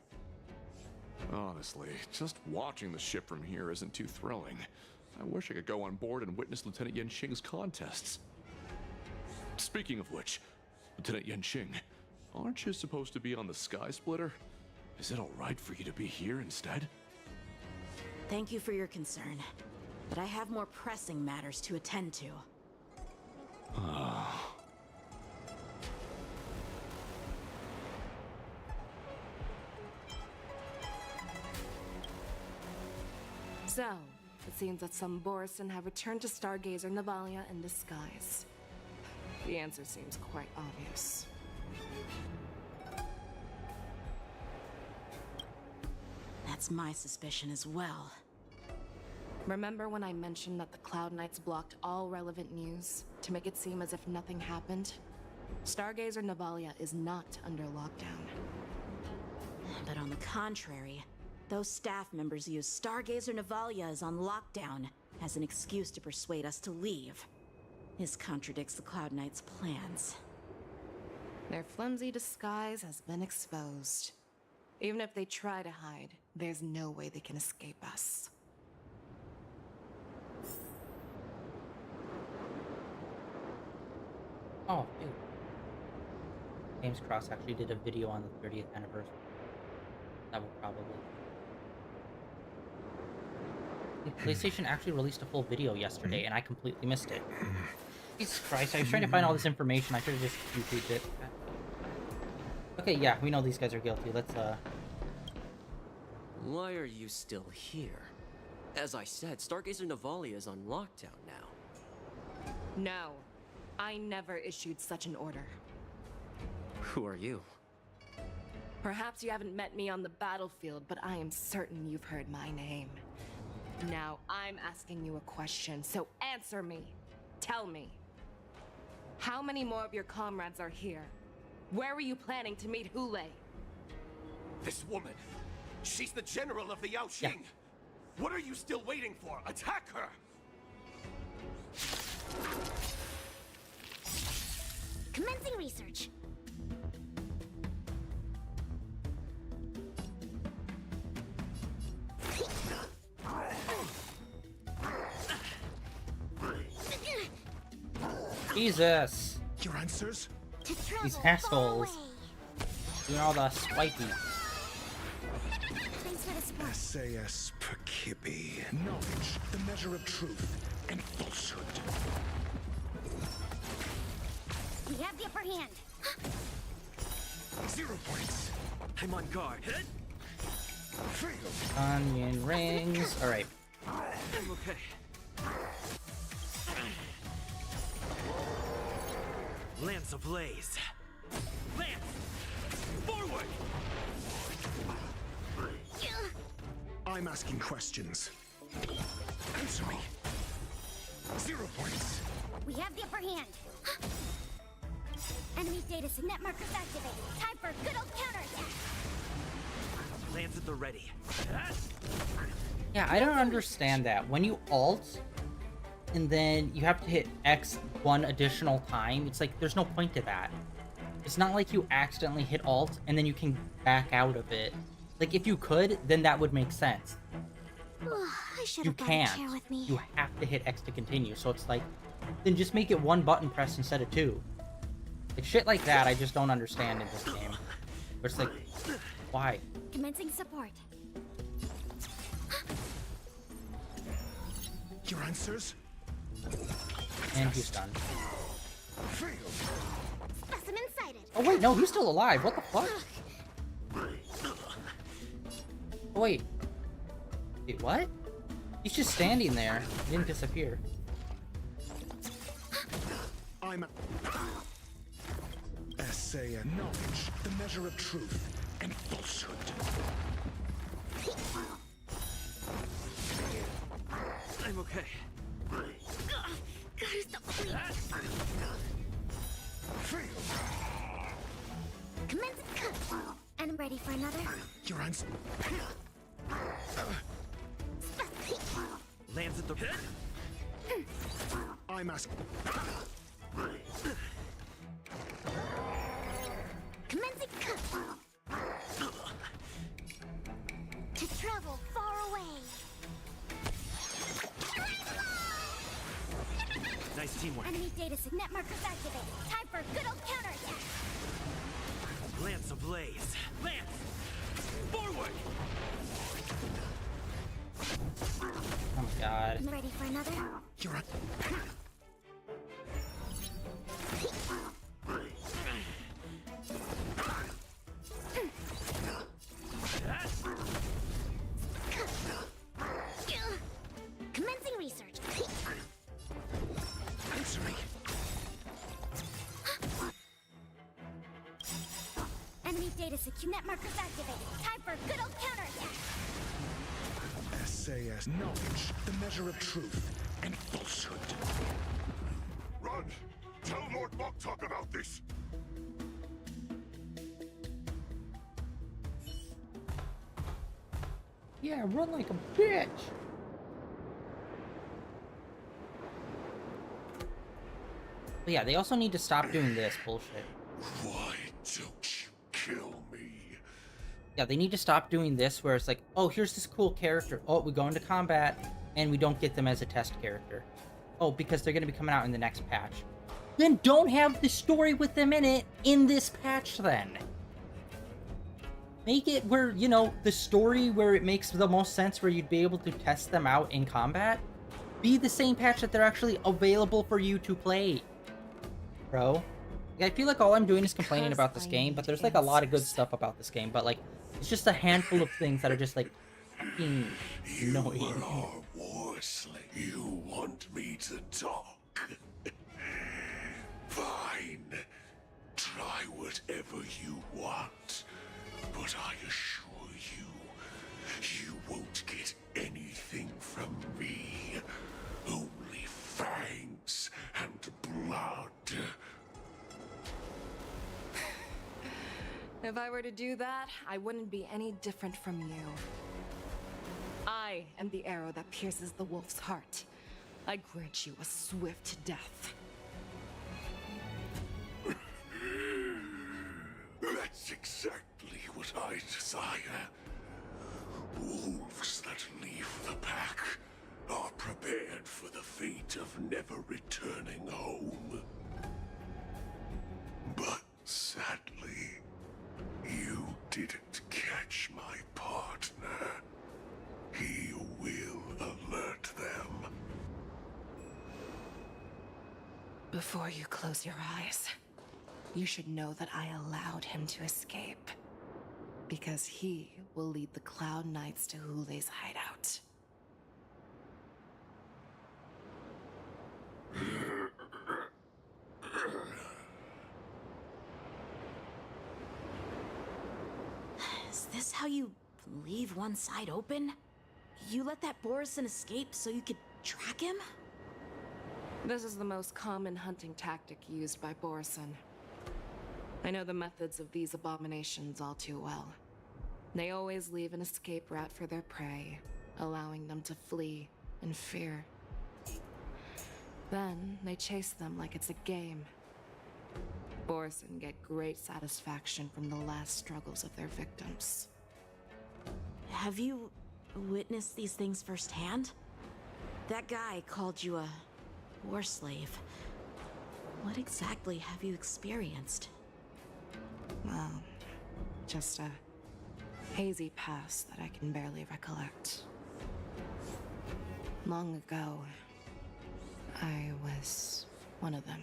Honestly, just watching the ship from here isn't too thrilling. I wish I could go on board and witness Lieutenant Yenxing's contests. Speaking of which, Lieutenant Yenxing, aren't you supposed to be on the Sky Splitter? Is it all right for you to be here instead? Thank you for your concern, but I have more pressing matters to attend to. So, it seems that some Borison have returned to Stargazer Navalia in disguise. The answer seems quite obvious. That's my suspicion as well. Remember when I mentioned that the Cloud Knights blocked all relevant news to make it seem as if nothing happened? Stargazer Navalia is not under lockdown. But on the contrary, those staff members use Stargazer Navalia is on lockdown as an excuse to persuade us to leave. This contradicts the Cloud Knights' plans. Their flimsy disguise has been exposed. Even if they try to hide, there's no way they can escape us. Oh, dude. James Cross actually did a video on the 30th anniversary. That will probably... PlayStation actually released a full video yesterday, and I completely missed it. Jesus Christ, I was trying to find all this information. I should have just YouTubed it. Okay, yeah, we know these guys are guilty. Let's, Why are you still here? As I said, Stargazer Navalia is on lockdown now. No, I never issued such an order. Who are you? Perhaps you haven't met me on the battlefield, but I am certain you've heard my name. Now I'm asking you a question, so answer me. Tell me. How many more of your comrades are here? Where were you planning to meet Hule? This woman, she's the general of the Yaoxing. What are you still waiting for? Attack her! Commencing research. Jesus. Your answers? These assholes. Doing all the spiky. SAS Perkibi. Knowledge, the measure of truth and falsehood. We have the upper hand. 0 points. I'm on guard. Onion rings. Alright. I'm okay. Lance ablaze. Lance! Forward! I'm asking questions. Answer me. 0 points. We have the upper hand. Enemy data net markers activated. Time for a good old counterattack. Lance at the ready. Yeah, I don't understand that. When you ult, and then you have to hit X one additional time, it's like, there's no point to that. It's not like you accidentally hit alt, and then you can back out of it. Like, if you could, then that would make sense. I should You have brought a chair can't. with me. You have to hit X to continue, so it's like, then just make it one button press instead of two. Like, shit like that, I just don't understand in this game. Where it's like, why? Commencing support. Your answers? And he's done. Specimen sighted. Oh wait, no, he's still alive. What the fuck? Oh wait. Wait, what? He's just standing there. He didn't disappear. I'm essay and knowledge, the measure of truth and falsehood. I'm okay. Gotta stop bleeding. Commencing cut. And I'm ready for another. Your answer. Lance at the I'm asking. Commencing cut. To travel far away. Nice teamwork. Enemy data net markers activated. Time for a good old counterattack. Lance ablaze. Lance! Forward! Oh my god. I'm ready for another. You're right. Commencing research. Answer me. Enemy data net markers activated. Time for a good old counterattack. SAS knowledge, the measure of truth and falsehood. Run! Tell Lord Moktok about this! Yeah, run like a bitch. But yeah, they also need to stop doing this bullshit. Why don't you kill me? Yeah, they need to stop doing this where it's like, oh, here's this cool character. Oh, we go into combat and we don't get them as a test character. Oh, because they're going to be coming out in the next patch. Then don't have the story with them in it in this patch then. Make it where, you know, the story where it makes the most sense where you'd be able to test them out in combat be the same patch that they're actually available for you to play. Bro. I feel like all I'm doing is complaining about this game, but there's like a lot of good stuff about this game, but like, it's just a handful of things that are just like fucking annoying. Worsley, you want me to talk? Fine. Try whatever you want. But I assure you, you won't get anything from me. Only fangs and blood. If I were to do that, I wouldn't be any different from you. I am the arrow that pierces the wolf's heart. I grant you a swift death. That's exactly what I desire. Wolves that leave the pack are prepared for the fate of never returning home. But sadly, you didn't catch my partner. He will alert them. Before you close your eyes, you should know that I allowed him to escape. Because he will lead the Cloud Knights to Hule's hideout. Is this how you leave one side open? You let that Borison escape so you could track him? This is the most common hunting tactic used by Borison. I know the methods of these abominations all too well. They always leave an escape route for their prey, allowing them to flee in fear. Then they chase them like it's a game. Borison get great satisfaction from the last struggles of their victims. Have you witnessed these things firsthand? That guy called you a war slave. What exactly have you experienced? Well, just a hazy past that I can barely recollect. Long ago, I was one of them.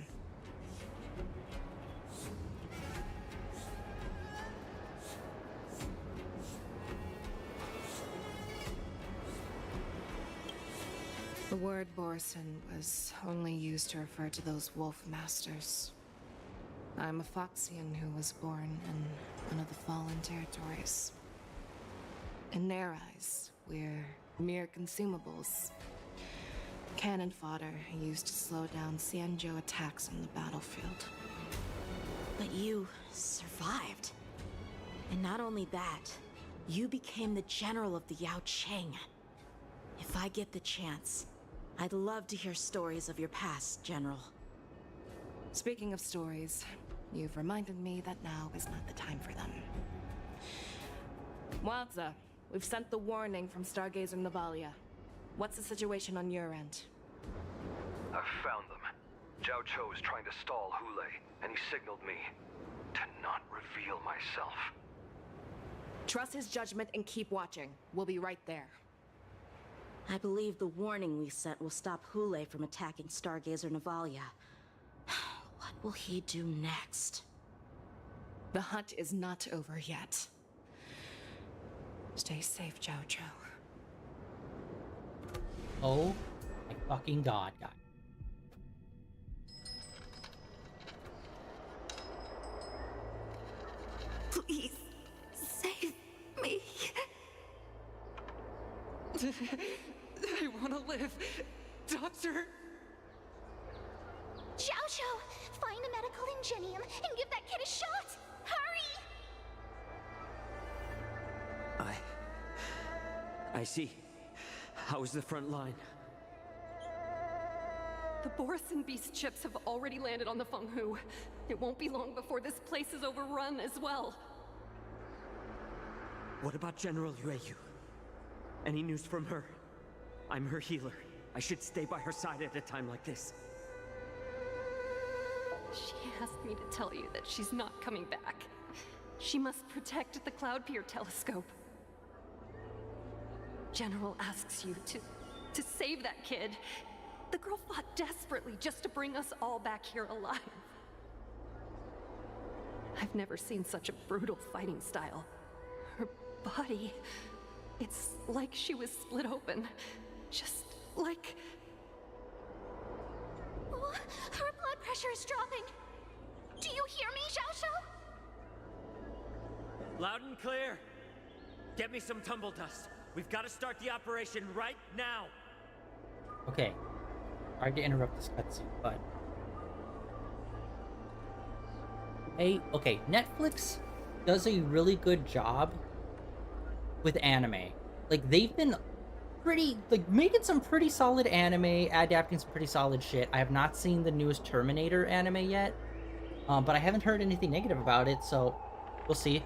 The word Borison was only used to refer to those wolf masters. I'm a Foxian who was born in one of the fallen territories. In their eyes, we're mere consumables. Cannon fodder used to slow down Xianzhou attacks on the battlefield. But you survived. And not only that, you became the general of the Yao Cheng. If I get the chance, I'd love to hear stories of your past, General. Speaking of stories, you've reminded me that now is not the time for them. Wadza, we've sent the warning from Stargazer Navalia. What's the situation on your end? I've found them. Zhao Cho is trying to stall Hule, and he signaled me to not reveal myself. Trust his judgment and keep watching. We'll be right there. I believe the warning we sent will stop Hule from attacking Stargazer Navalia. What will he do next? The hunt is not over yet. Stay safe, Zhao Cho. Oh my fucking god, guys. Please, save me. I want to live. Doctor! Zhao Cho, find a medical ingenium and give that kid a shot. Hurry! I see. How's the front line? The Borison Beast chips have already landed on the Fenghu. It won't be long before this place is overrun as well. What about General Yueyu? Any news from her? I'm her healer. I should stay by her side at a time like this. She asked me to tell you that she's not coming back. She must protect the Cloud Pier telescope. General asks you to save that kid. The girl fought desperately just to bring us all back here alive. I've never seen such a brutal fighting style. Her body, it's like she was split open. Just like... Oh, her blood pressure is dropping. Do you hear me, Xiao Shou? Loud and clear. Get me some tumble dust. We've got to start the operation right now. Okay. Sorry to interrupt this cutscene, but... Hey, okay, Netflix does a really good job with anime. Like, they've been pretty, like, making some pretty solid anime, adapting some pretty solid shit. I have not seen the newest Terminator anime yet, but I haven't heard anything negative about it, so we'll see.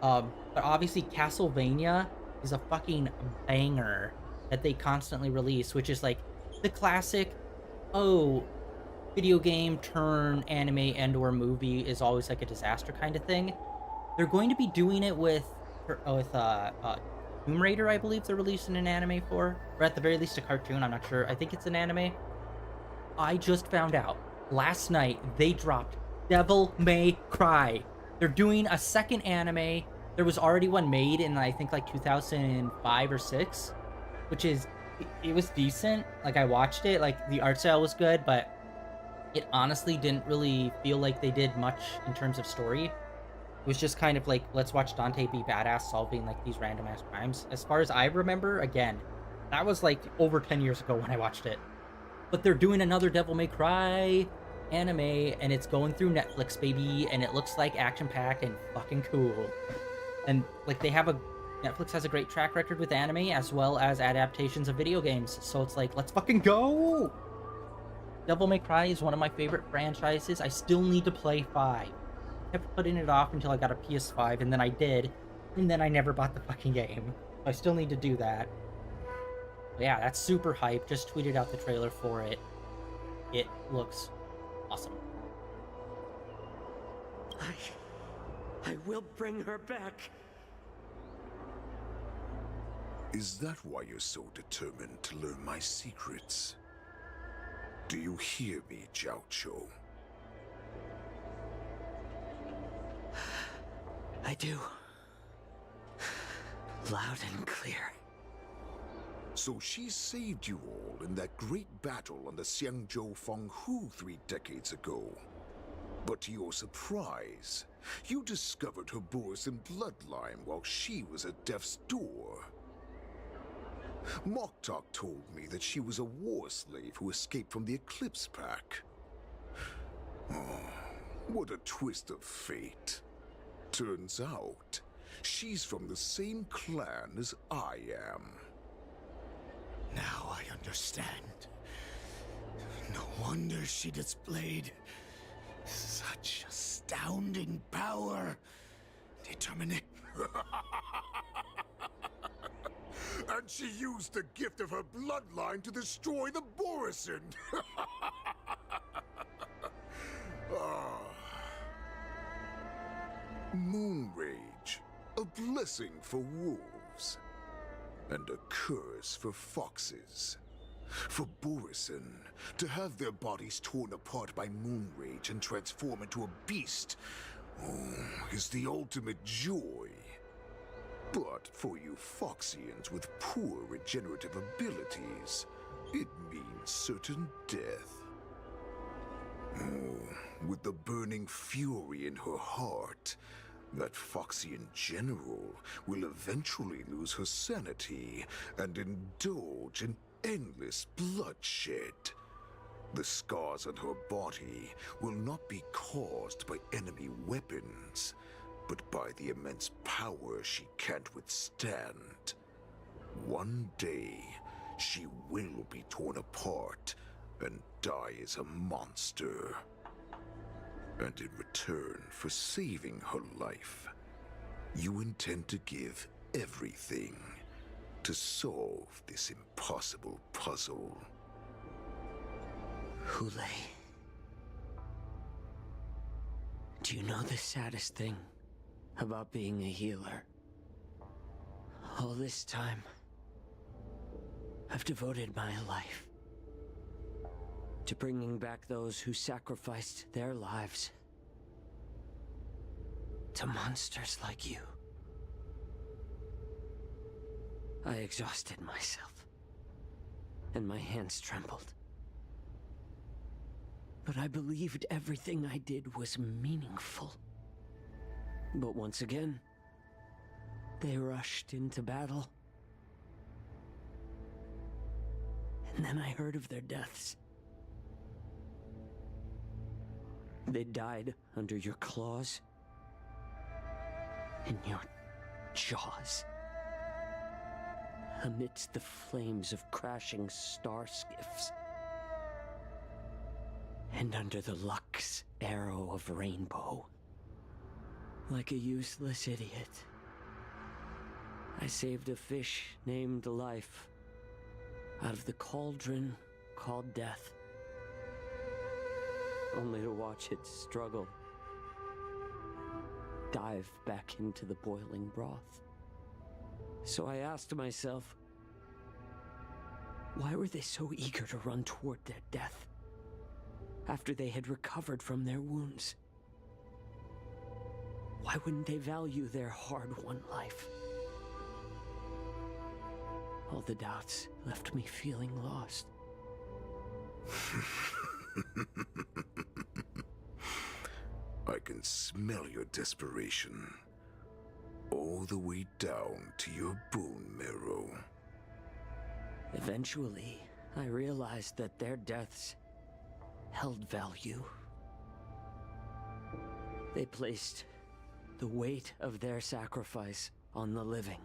But obviously Castlevania is a fucking banger that they constantly release, which is like the classic, oh, video game turn anime and or movie is always like a disaster kind of thing. They're going to be doing it with Tomb Raider, I believe they're releasing an anime for, or at the very least a cartoon. I'm not sure. I think it's an anime. I just found out last night they dropped Devil May Cry. They're doing a second anime. There was already one made in, I think, like 2005 or 6, which is, it was decent. Like, I watched it. Like, the art style was good, but it honestly didn't really feel like they did much in terms of story. It was just kind of like, let's watch Dante be badass solving, like, these random-ass crimes. As far as I remember, again, that was, like, over 10 years ago when I watched it. But they're doing another Devil May Cry anime, and it's going through Netflix, baby, and it looks like action-packed and fucking cool. And, like, Netflix has a great track record with anime, as well as adaptations of video games, so it's like, let's fucking go! Devil May Cry is one of my favorite franchises. I still need to play 5. I kept putting it off until I got a PS5, and then I did, and then I never bought the fucking game. I still need to do that. But yeah, that's super hype. Just tweeted out the trailer for it. It looks awesome. I will bring her back. Is that why you're so determined to learn my secrets? Do you hear me, Jiao Chou? I do. Loud and clear. So she saved you all in that great battle on the Xiangzhou Fenghu 3 decades ago. But to your surprise, you discovered her Borisin bloodline while she was at death's door. Moktok told me that she was a war slave who escaped from the Eclipse Pack. Oh, what a twist of fate. Turns out, she's from the same clan as I am. Now I understand. No wonder she displayed such astounding power. Determination. And she used the gift of her bloodline to destroy the Borisin. Moon Rage, a blessing for wolves, and a curse for foxes. For Borisin, to have their bodies torn apart by Moon Rage and transform into a beast, is the ultimate joy. But for you Foxians with poor regenerative abilities, it means certain death. With the burning fury in her heart, that Foxian general will eventually lose her sanity and indulge in endless bloodshed. The scars on her body will not be caused by enemy weapons, but by the immense power she can't withstand. One day, she will be torn apart and die as a monster. And in return for saving her life, you intend to give everything to solve this impossible puzzle. Hule, do you know the saddest thing about being a healer? All this time, I've devoted my life to bringing back those who sacrificed their lives to monsters like you. I exhausted myself, and my hands trembled. But I believed everything I did was meaningful. But once again, they rushed into battle. And then I heard of their deaths. They died under your claws and your jaws, amidst the flames of crashing star skiffs, and under the Lux arrow of rainbow. Like a useless idiot, I saved a fish named Life out of the cauldron called Death, only to watch it struggle, dive back into the boiling broth. So I asked myself, why were they so eager to run toward their death after they had recovered from their wounds? Why wouldn't they value their hard-won life? All the doubts left me feeling lost. I can smell your desperation, all the way down to your bone marrow. Eventually, I realized that their deaths held value. They placed the weight of their sacrifice on the living,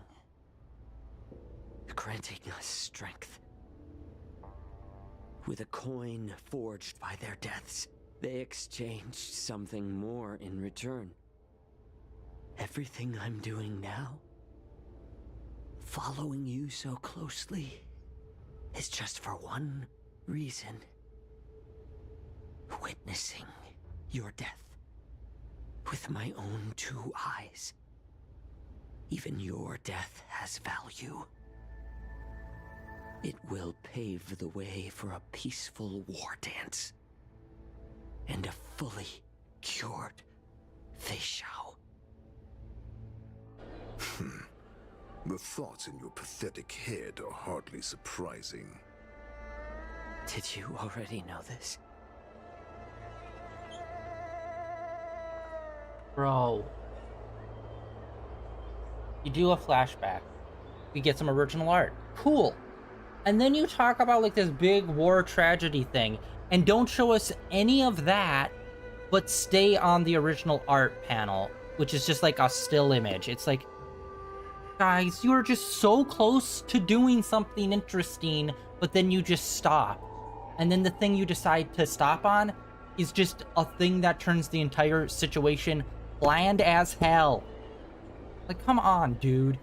granting us strength. With a coin forged by their deaths, they exchanged something more in return. Everything I'm doing now, following you so closely, is just for one reason: witnessing your death with my own two eyes. Even your death has value. It will pave the way for a peaceful war dance and a fully cured Fei Xiao. The thoughts in your pathetic head are hardly surprising. Did you already know this? Bro. You do a flashback. We get some original art. Cool. And then you talk about like this big war tragedy thing and don't show us any of that, but stay on the original art panel, which is just like a still image. It's like, guys, you are just so close to doing something interesting, but then you just stop. And then the thing you decide to stop on is just a thing that turns the entire situation bland as hell. Like, come on, dude.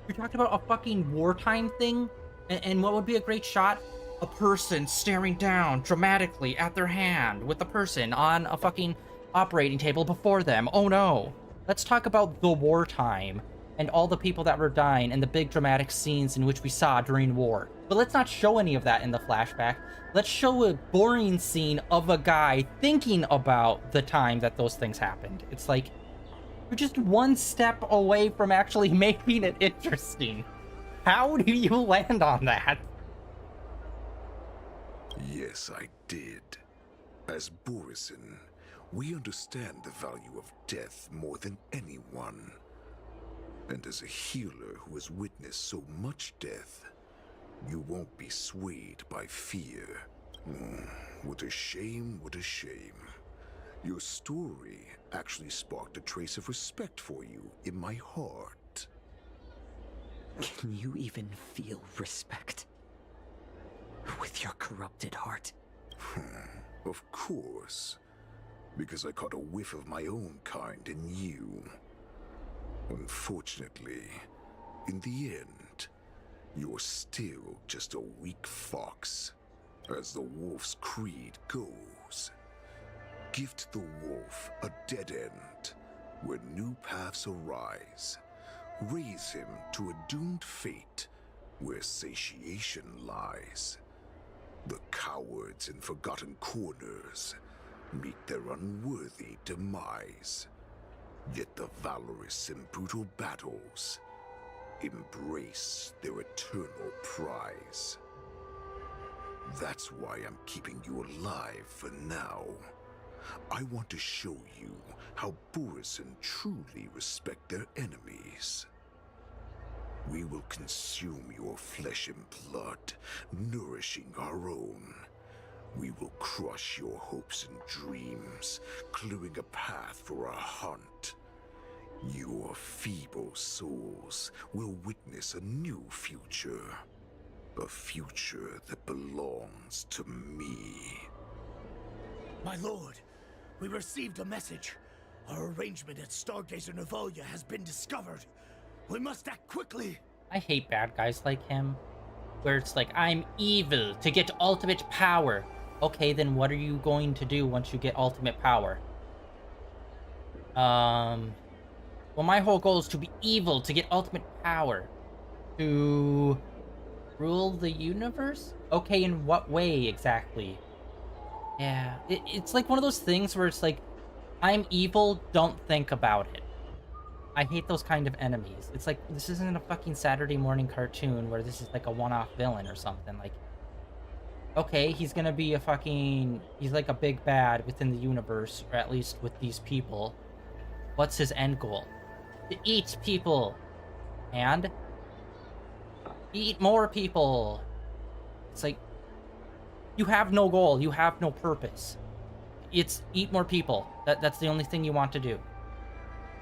You talked about a fucking wartime thing, and what would be a great shot? A person staring down dramatically at their hand with the person on a fucking operating table before them. Oh no. Let's talk about the wartime and all the people that were dying and the big dramatic scenes in which we saw during war. But let's not show any of that in the flashback. Let's show a boring scene of a guy thinking about the time that those things happened. It's like, you're just one step away from actually making it interesting. How do you land on that? Yes, I did. As Borisin, we understand the value of death more than anyone. And as a healer who has witnessed so much death, you won't be swayed by fear. What a shame, what a shame. Your story actually sparked a trace of respect for you in my heart. Can you even feel respect with your corrupted heart? Of course. Because I caught a whiff of my own kind in you. Unfortunately, in the end, you're still just a weak fox, as the wolf's creed goes. Gift the wolf a dead end where new paths arise. Raise him to a doomed fate where satiation lies. The cowards in forgotten corners meet their unworthy demise. Yet the valorous in brutal battles embrace their eternal prize. That's why I'm keeping you alive for now. I want to show you how Borisin truly respect their enemies. We will consume your flesh and blood, nourishing our own. We will crush your hopes and dreams, clearing a path for our hunt. Your feeble souls will witness a new future. A future that belongs to me. My lord, we received a message. Our arrangement at Stargazer Navalia has been discovered. We must act quickly. I hate bad guys like him, where it's like, I'm evil to get ultimate power. Okay, then what are you going to do once you get ultimate power? Well, my whole goal is to be evil to get ultimate power. To rule the universe? Okay, in what way exactly? Yeah, it's like one of those things where it's like, I'm evil, don't think about it. I hate those kind of enemies. It's like, this isn't a fucking Saturday morning cartoon where this is like a one-off villain or something. Like, okay, he's gonna be a fucking... He's like a big bad within the universe, or at least with these people. What's his end goal? To eat people. And? Eat more people. It's like, you have no goal, you have no purpose. It's eat more people. That's the only thing you want to do.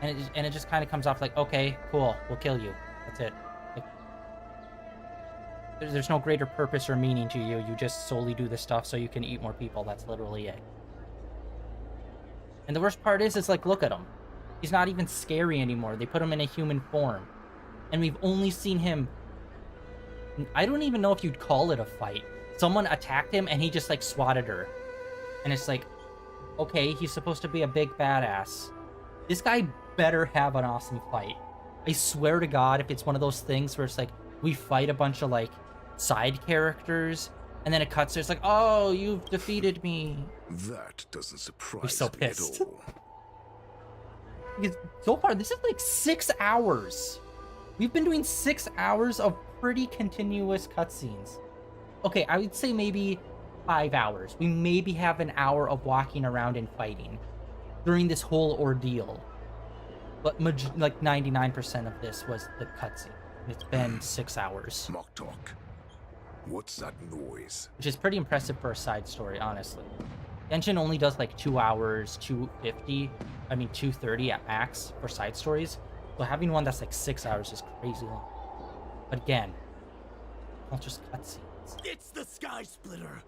And it just kind of comes off like, okay, cool, we'll kill you. That's it. Like, there's no greater purpose or meaning to you. You just solely do this stuff so you can eat more people. That's literally it. And the worst part is, it's like, look at him. He's not even scary anymore. They put him in a human form. And we've only seen him... I don't even know if you'd call it a fight. Someone attacked him and he just, like, swatted her. And it's like, okay, he's supposed to be a big badass. This guy better have an awesome fight. I swear to God, if it's one of those things where it's like, we fight a bunch of, like, side characters, and then it cuts to, it's like, oh, you've defeated me. That doesn't surprise We're so me pissed. at all. Because so far, this is like 6 hours. We've been doing 6 hours of pretty continuous cutscenes. Okay, I would say maybe 5 hours. We maybe have an hour of walking around and fighting during this whole ordeal. But like 99% of this was the cutscene. It's been 6 hours. Mock talk. What's that noise? Which is pretty impressive for a side story, honestly. Genshin only does like 2 hours, 230 at max for side stories. So having one that's like 6 hours is crazy long. But again, not just cutscenes. It's the Sky Splitter.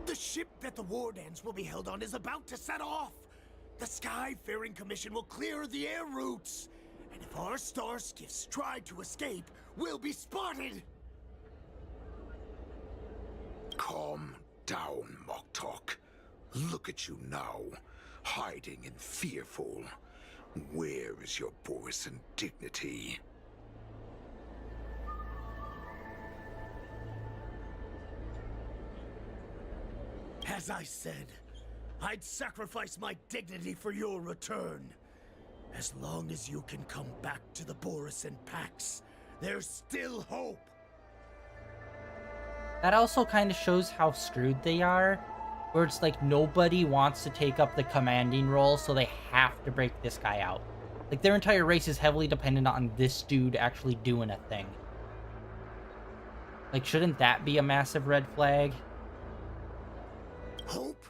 The ship that the Wardens will be held on is about to set off. The Skyfaring Commission will clear the air routes. And if our star skiffs try to escape, we'll be spotted. Calm down, Mock Talk. Look at you now, hiding and fearful. Where is your Borisin dignity? As I said, I'd sacrifice my dignity for your return. As long as you can come back to the Borisin Pax, there's still hope. That also kind of shows how screwed they are, where it's like nobody wants to take up the commanding role, so they have to break this guy out. Like, their entire race is heavily dependent on this dude actually doing a thing. Like, shouldn't that be a massive red flag? Hope?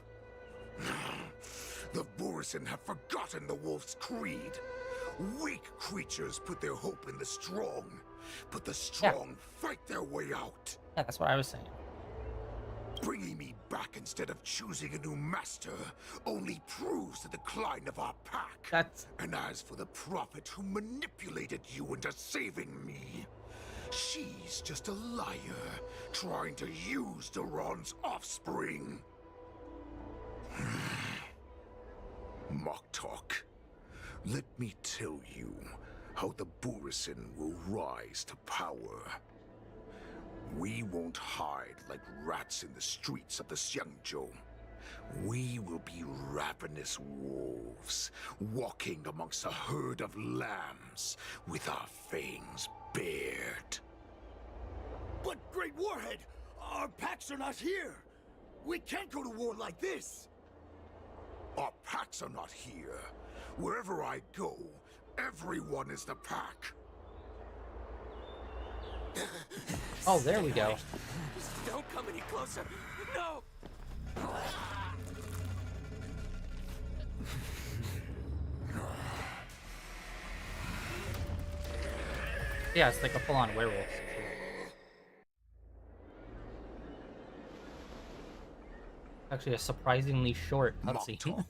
The Borisin have forgotten the wolf's creed. Weak creatures put their hope in the strong, but the strong fight their way out. Yeah, that's what I was saying. Bringing me back instead of choosing a new master only proves the decline of our pack. And as for the prophet who manipulated you into saving me, she's just a liar trying to use Duran's offspring. Mock Talk. Let me tell you how the Borisin will rise to power. We won't hide like rats in the streets of the Xiangzhou. We will be ravenous wolves, walking amongst a herd of lambs with our fangs bared. But, Great Warhead, Our packs are not here! We can't go to war like this! Our packs are not here. Wherever I go, everyone is the pack. Oh, there we go. Don't come any closer. No! Yeah, it's like a full-on werewolf. Actually, a surprisingly short cutscene.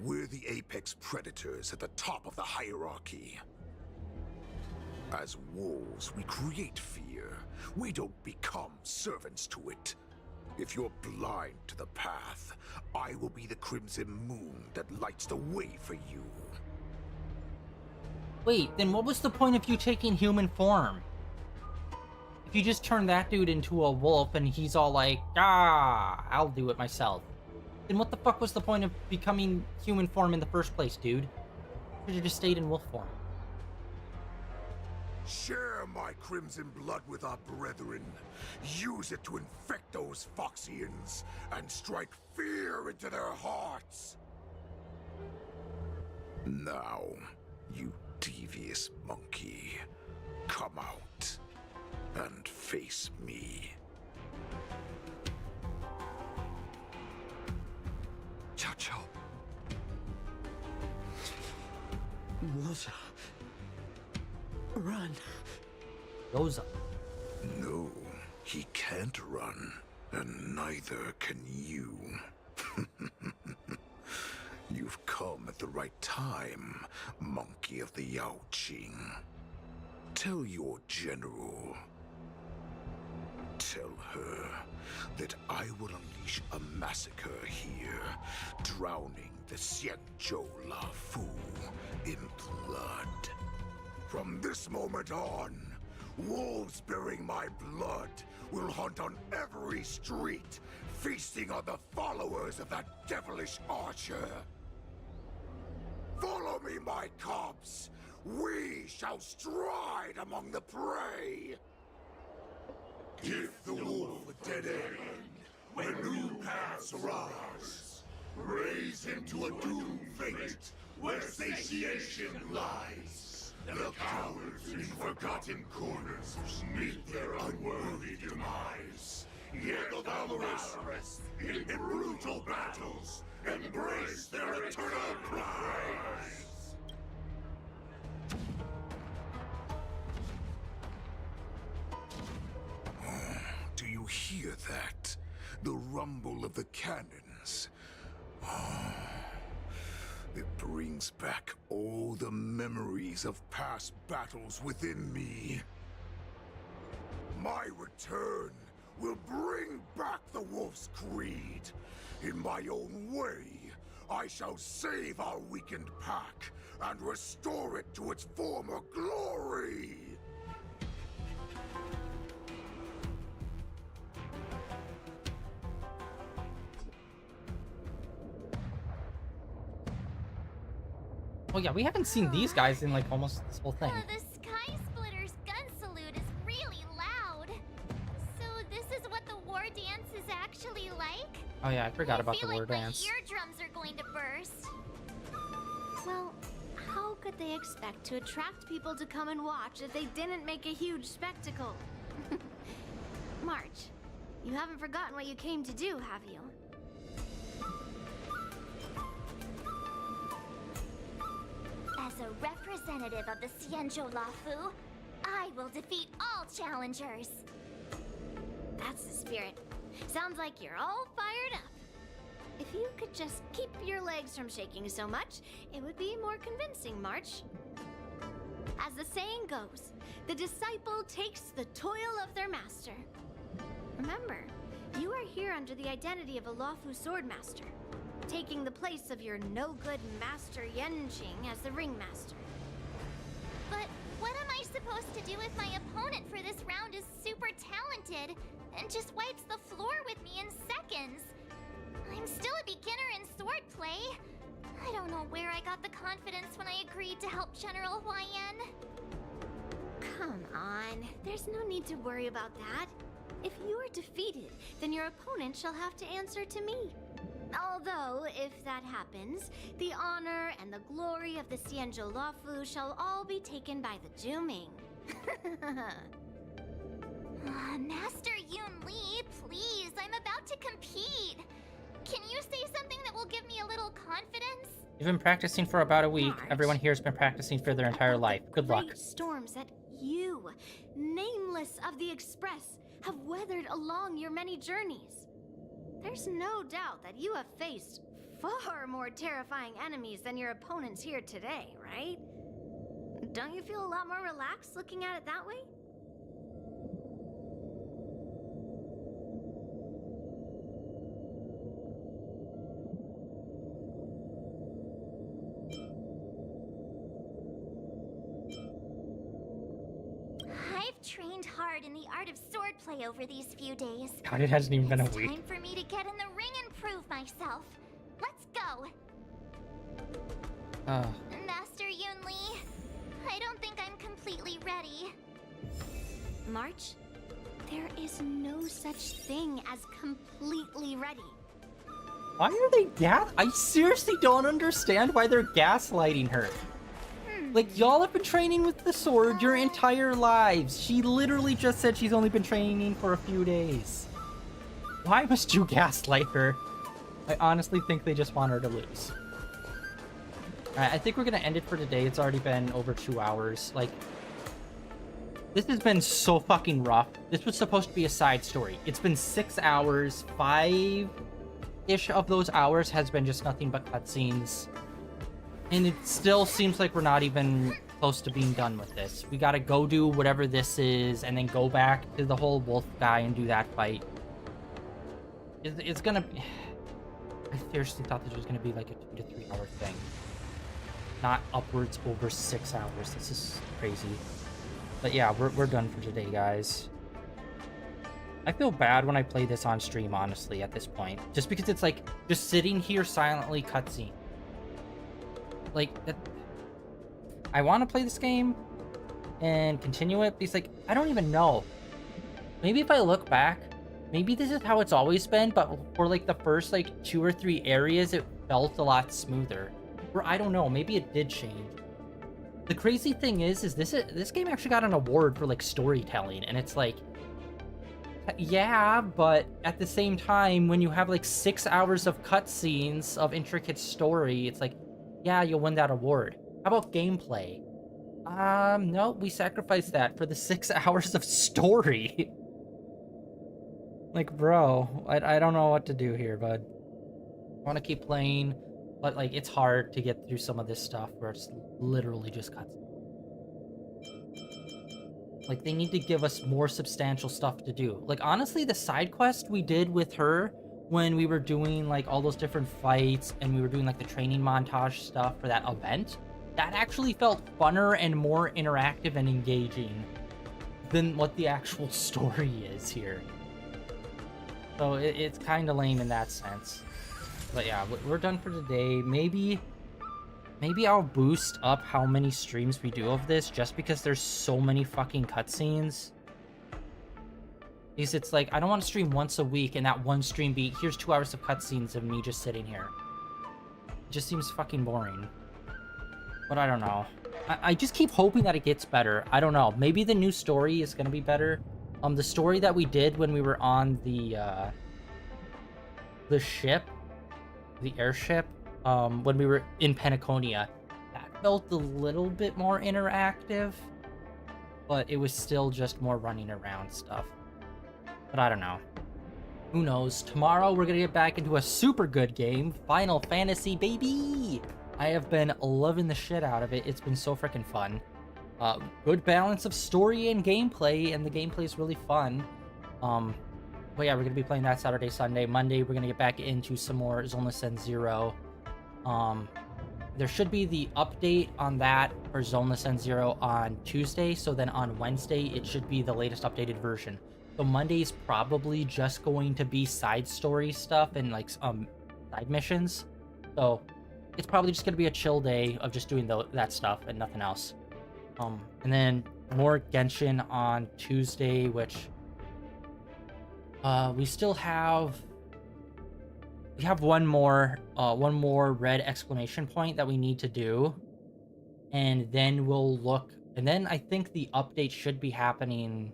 We're the apex predators at the top of the hierarchy. As wolves, we create fear. We don't become servants to it. If you're blind to the path, I will be the crimson moon that lights the way for you. Wait, then what was the point of you taking human form? If you just turn that dude into a wolf and he's all like, ah, I'll do it myself. Then what the fuck was the point of becoming human form in the first place, dude? You should have just stayed in wolf form. Share my crimson blood with our brethren. Use it to infect those Foxians and strike fear into their hearts. Now, you devious monkey, come out and face me. Chow Chow. Rosa. Run. Rosa. No, he can't run, and neither can you. You've come at the right time, monkey of the Yao Qing. Tell your general. Tell her that I will unleash a massacre here, drowning the Xianzhou La Fu in blood. From this moment on, wolves bearing my blood will hunt on every street, feasting on the followers of that devilish archer. Follow me, my cubs. We shall stride among the prey. Give the wolf a dead end when new paths arise. Raise him to a doomed fate where satiation lies. The cowards in forgotten corners meet their unworthy demise. Yet the valorous, in brutal battles, embrace their eternal prize. Do you hear that? The rumble of the cannons. It brings back all the memories of past battles within me. My return will bring back the Wolf's Creed. In my own way, I shall save our weakened pack and restore it to its former glory. Oh yeah, we haven't seen these guys in like almost this whole thing. The Sky Splitter's gun salute is really loud. So this is what the war dance is actually like? Oh yeah, I forgot about the war my dance. eardrums are going to burst. Well, how could they expect to attract people to come and watch if they didn't make a huge spectacle? March, you haven't forgotten what you came to do, have you? As a representative of the Xianzhou La Fu, I will defeat all challengers. That's the spirit. Sounds like you're all fired up. If you could just keep your legs from shaking so much, it would be more convincing, March. As the saying goes, the disciple takes the toil of their master. Remember, you are here under the identity of a lawful swordmaster, taking the place of your no-good master Yenqing as the ringmaster. But what am I supposed to do if my opponent for this round is super talented and just wipes the floor with me in seconds? I'm still a beginner in swordplay. I don't know where I got the confidence when I agreed to help General Huaiyan. Come on, there's no need to worry about that. If you are defeated, then your opponent shall have to answer to me. Although, if that happens, the honor and the glory of the Xianzhou Lafu shall all be taken by the Juming. Master Yun Li, please, I'm about to compete. Can you say something that will give me a little confidence? You've been practicing for about a week. Everyone here has been practicing for their entire life. Good luck. Great storms that you, nameless of the Express, have weathered along your many journeys. There's no doubt that you have faced far more terrifying enemies than your opponents here today, right? Don't you feel a lot more relaxed looking at it that way? I've trained hard in the art of swordplay over these few days. God, it hasn't even been a It's week. time for me to get in the ring and prove myself. Let's go. Master Yun Li, I don't think I'm completely ready. March, there is no such thing as completely ready. Why are they I seriously don't understand why they're gaslighting her. Like, y'all have been training with the sword your entire lives. She literally just said she's only been training for a few days. Why must you gaslight her? I honestly think they just want her to lose. Alright, I think we're gonna end it for today. It's already been over 2 hours. Like, this has been so fucking rough. This was supposed to be a side story. It's been 6 hours. 5-ish of those hours has been just nothing but cutscenes. And it still seems like we're not even close to being done with this. We gotta go do whatever this is, and then go back to the whole wolf guy and do that fight. It's gonna be... I seriously thought this was gonna be like a 2 to 3 hour thing. Not upwards over 6 hours. This is crazy. But yeah, we're done for today, guys. I feel bad when I play this on stream, honestly, at this point. Just because it's like, just sitting here silently cutscene. Like, I want to play this game and continue it, because, like, I don't even know. Maybe if I look back, maybe this is how it's always been, but for, like, the first, like, 2 or 3 areas, it felt a lot smoother. Or, I don't know, maybe it did change. The crazy thing is this game actually got an award for, like, storytelling, and it's like, yeah, but at the same time, when you have, like, 6 hours of cutscenes of intricate story, it's like, yeah, you'll win that award. How about gameplay? No, we sacrificed that for the 6 hours of story. Like, bro, I don't know what to do here, bud. I want to keep playing, but, like, it's hard to get through some of this stuff where it's literally just cuts. Like, they need to give us more substantial stuff to do. Like, honestly, the side quest we did with her when we were doing, like, all those different fights and we were doing, like, the training montage stuff for that event, that actually felt funner and more interactive and engaging than what the actual story is here. So it's kind of lame in that sense. But yeah, we're done for today. Maybe I'll boost up how many streams we do of this just because there's so many fucking cutscenes. Because it's like, I don't want to stream once a week and that one stream be, here's 2 hours of cutscenes of me just sitting here. It just seems fucking boring. But I don't know. I just keep hoping that it gets better. I don't know. Maybe the new story is going to be better. The story that we did when we were on the ship, the airship, when we were in Pensacola, that felt a little bit more interactive, but it was still just more running around stuff. But I don't know. Who knows? Tomorrow we're gonna get back into a super good game, Final Fantasy, baby! I have been loving the shit out of it. It's been so freaking fun. Good balance of story and gameplay, and the gameplay is really fun. But yeah, we're gonna be playing that Saturday, Sunday. Monday, we're gonna get back into some more Zonless End Zero. There should be the update on that for Zonless End Zero on Tuesday, so then on Wednesday, it should be the latest updated version. So Monday's probably just going to be side story stuff and, like, side missions. So it's probably just gonna be a chill day of just doing that stuff and nothing else. And then more Genshin on Tuesday, which We still have... We have one more red exclamation point that we need to do. And then we'll look... And then I think the update should be happening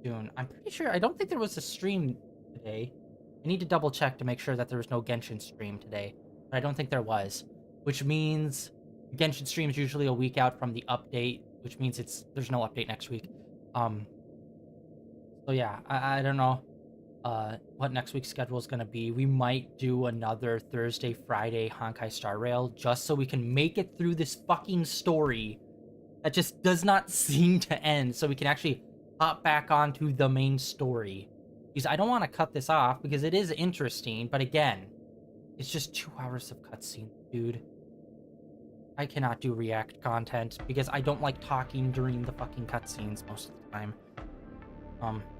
soon. I'm pretty sure... I don't think there was a stream today. I need to double check to make sure that there was no Genshin stream today. But I don't think there was. Which means Genshin stream is usually a week out from the update. Which means there's no update next week. So yeah, I don't know what next week's schedule is going to be. We might do another Thursday, Friday Honkai Star Rail just so we can make it through this fucking story that just does not seem to end, so we can actually hop back onto the main story. Because I don't want to cut this off because it is interesting, but again, it's just 2 hours of cutscene, dude. I cannot do react content because I don't like talking during the fucking cutscenes most of the time.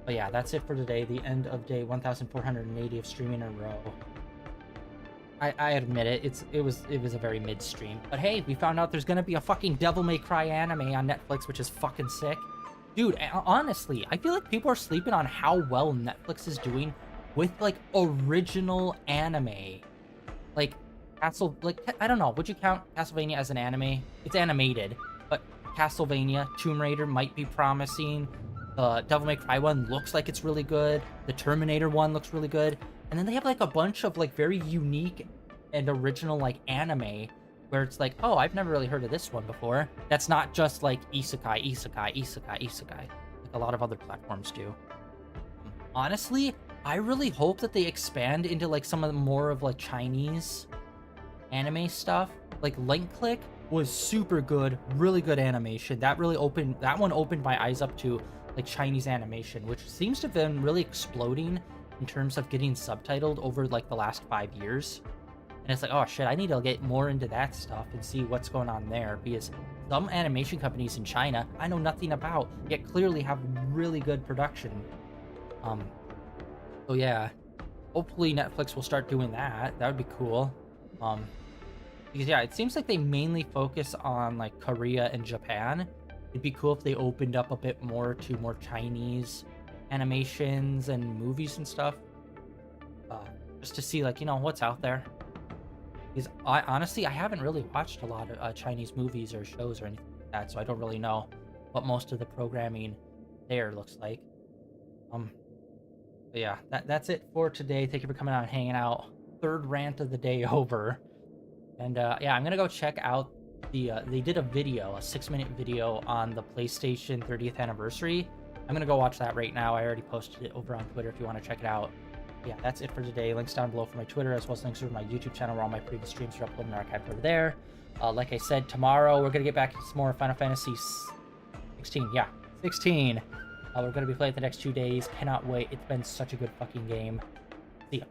But yeah, that's it for today. The end of day 1480 of streaming in a row. I admit it. It was a very mid stream. But hey, we found out there's gonna be a fucking Devil May Cry anime on Netflix, which is fucking sick. Dude, honestly, I feel like people are sleeping on how well Netflix is doing with like original anime. Like I don't know, would you count Castlevania as an anime? It's animated, but Castlevania, Tomb Raider might be promising. The Devil May Cry one looks like it's really good. The Terminator one looks really good. And then they have like a bunch of like very unique and original like anime where it's like, oh, I've never really heard of this one before. That's not just like isekai, like a lot of other platforms do. Honestly, I really hope that they expand into like some of the more of like Chinese anime stuff. Like Link Click was super good, really good animation. That one opened my eyes up to like Chinese animation, which seems to have been really exploding in terms of getting subtitled over like the last 5 years. And it's like, oh shit, I need to get more into that stuff and see what's going on there, because some animation companies in China I know nothing about, yet clearly have really good production. So yeah, hopefully Netflix will start doing that. That would be cool. Because yeah, it seems like they mainly focus on like Korea and Japan. It'd be cool if they opened up a bit more to more Chinese animations and movies and stuff. Just to see like, you know, what's out there. Because honestly, I haven't really watched a lot of Chinese movies or shows or anything like that, so I don't really know what most of the programming there looks like. But yeah, that's it for today. Thank you for coming out and hanging out. Third rant of the day over. And yeah, I'm gonna go check out they did a video, a 6-minute video on the PlayStation 30th anniversary. I'm gonna go watch that right now. I already posted it over on Twitter if you want to check it out. Yeah, that's it for today. Links down below for my Twitter, as well as links to my YouTube channel where all my previous streams are uploaded and archived over there. Like I said, tomorrow we're gonna get back into some more Final Fantasy 16. Yeah, 16. We're gonna be playing the next 2 days. Cannot wait. It's been such a good fucking game. See ya.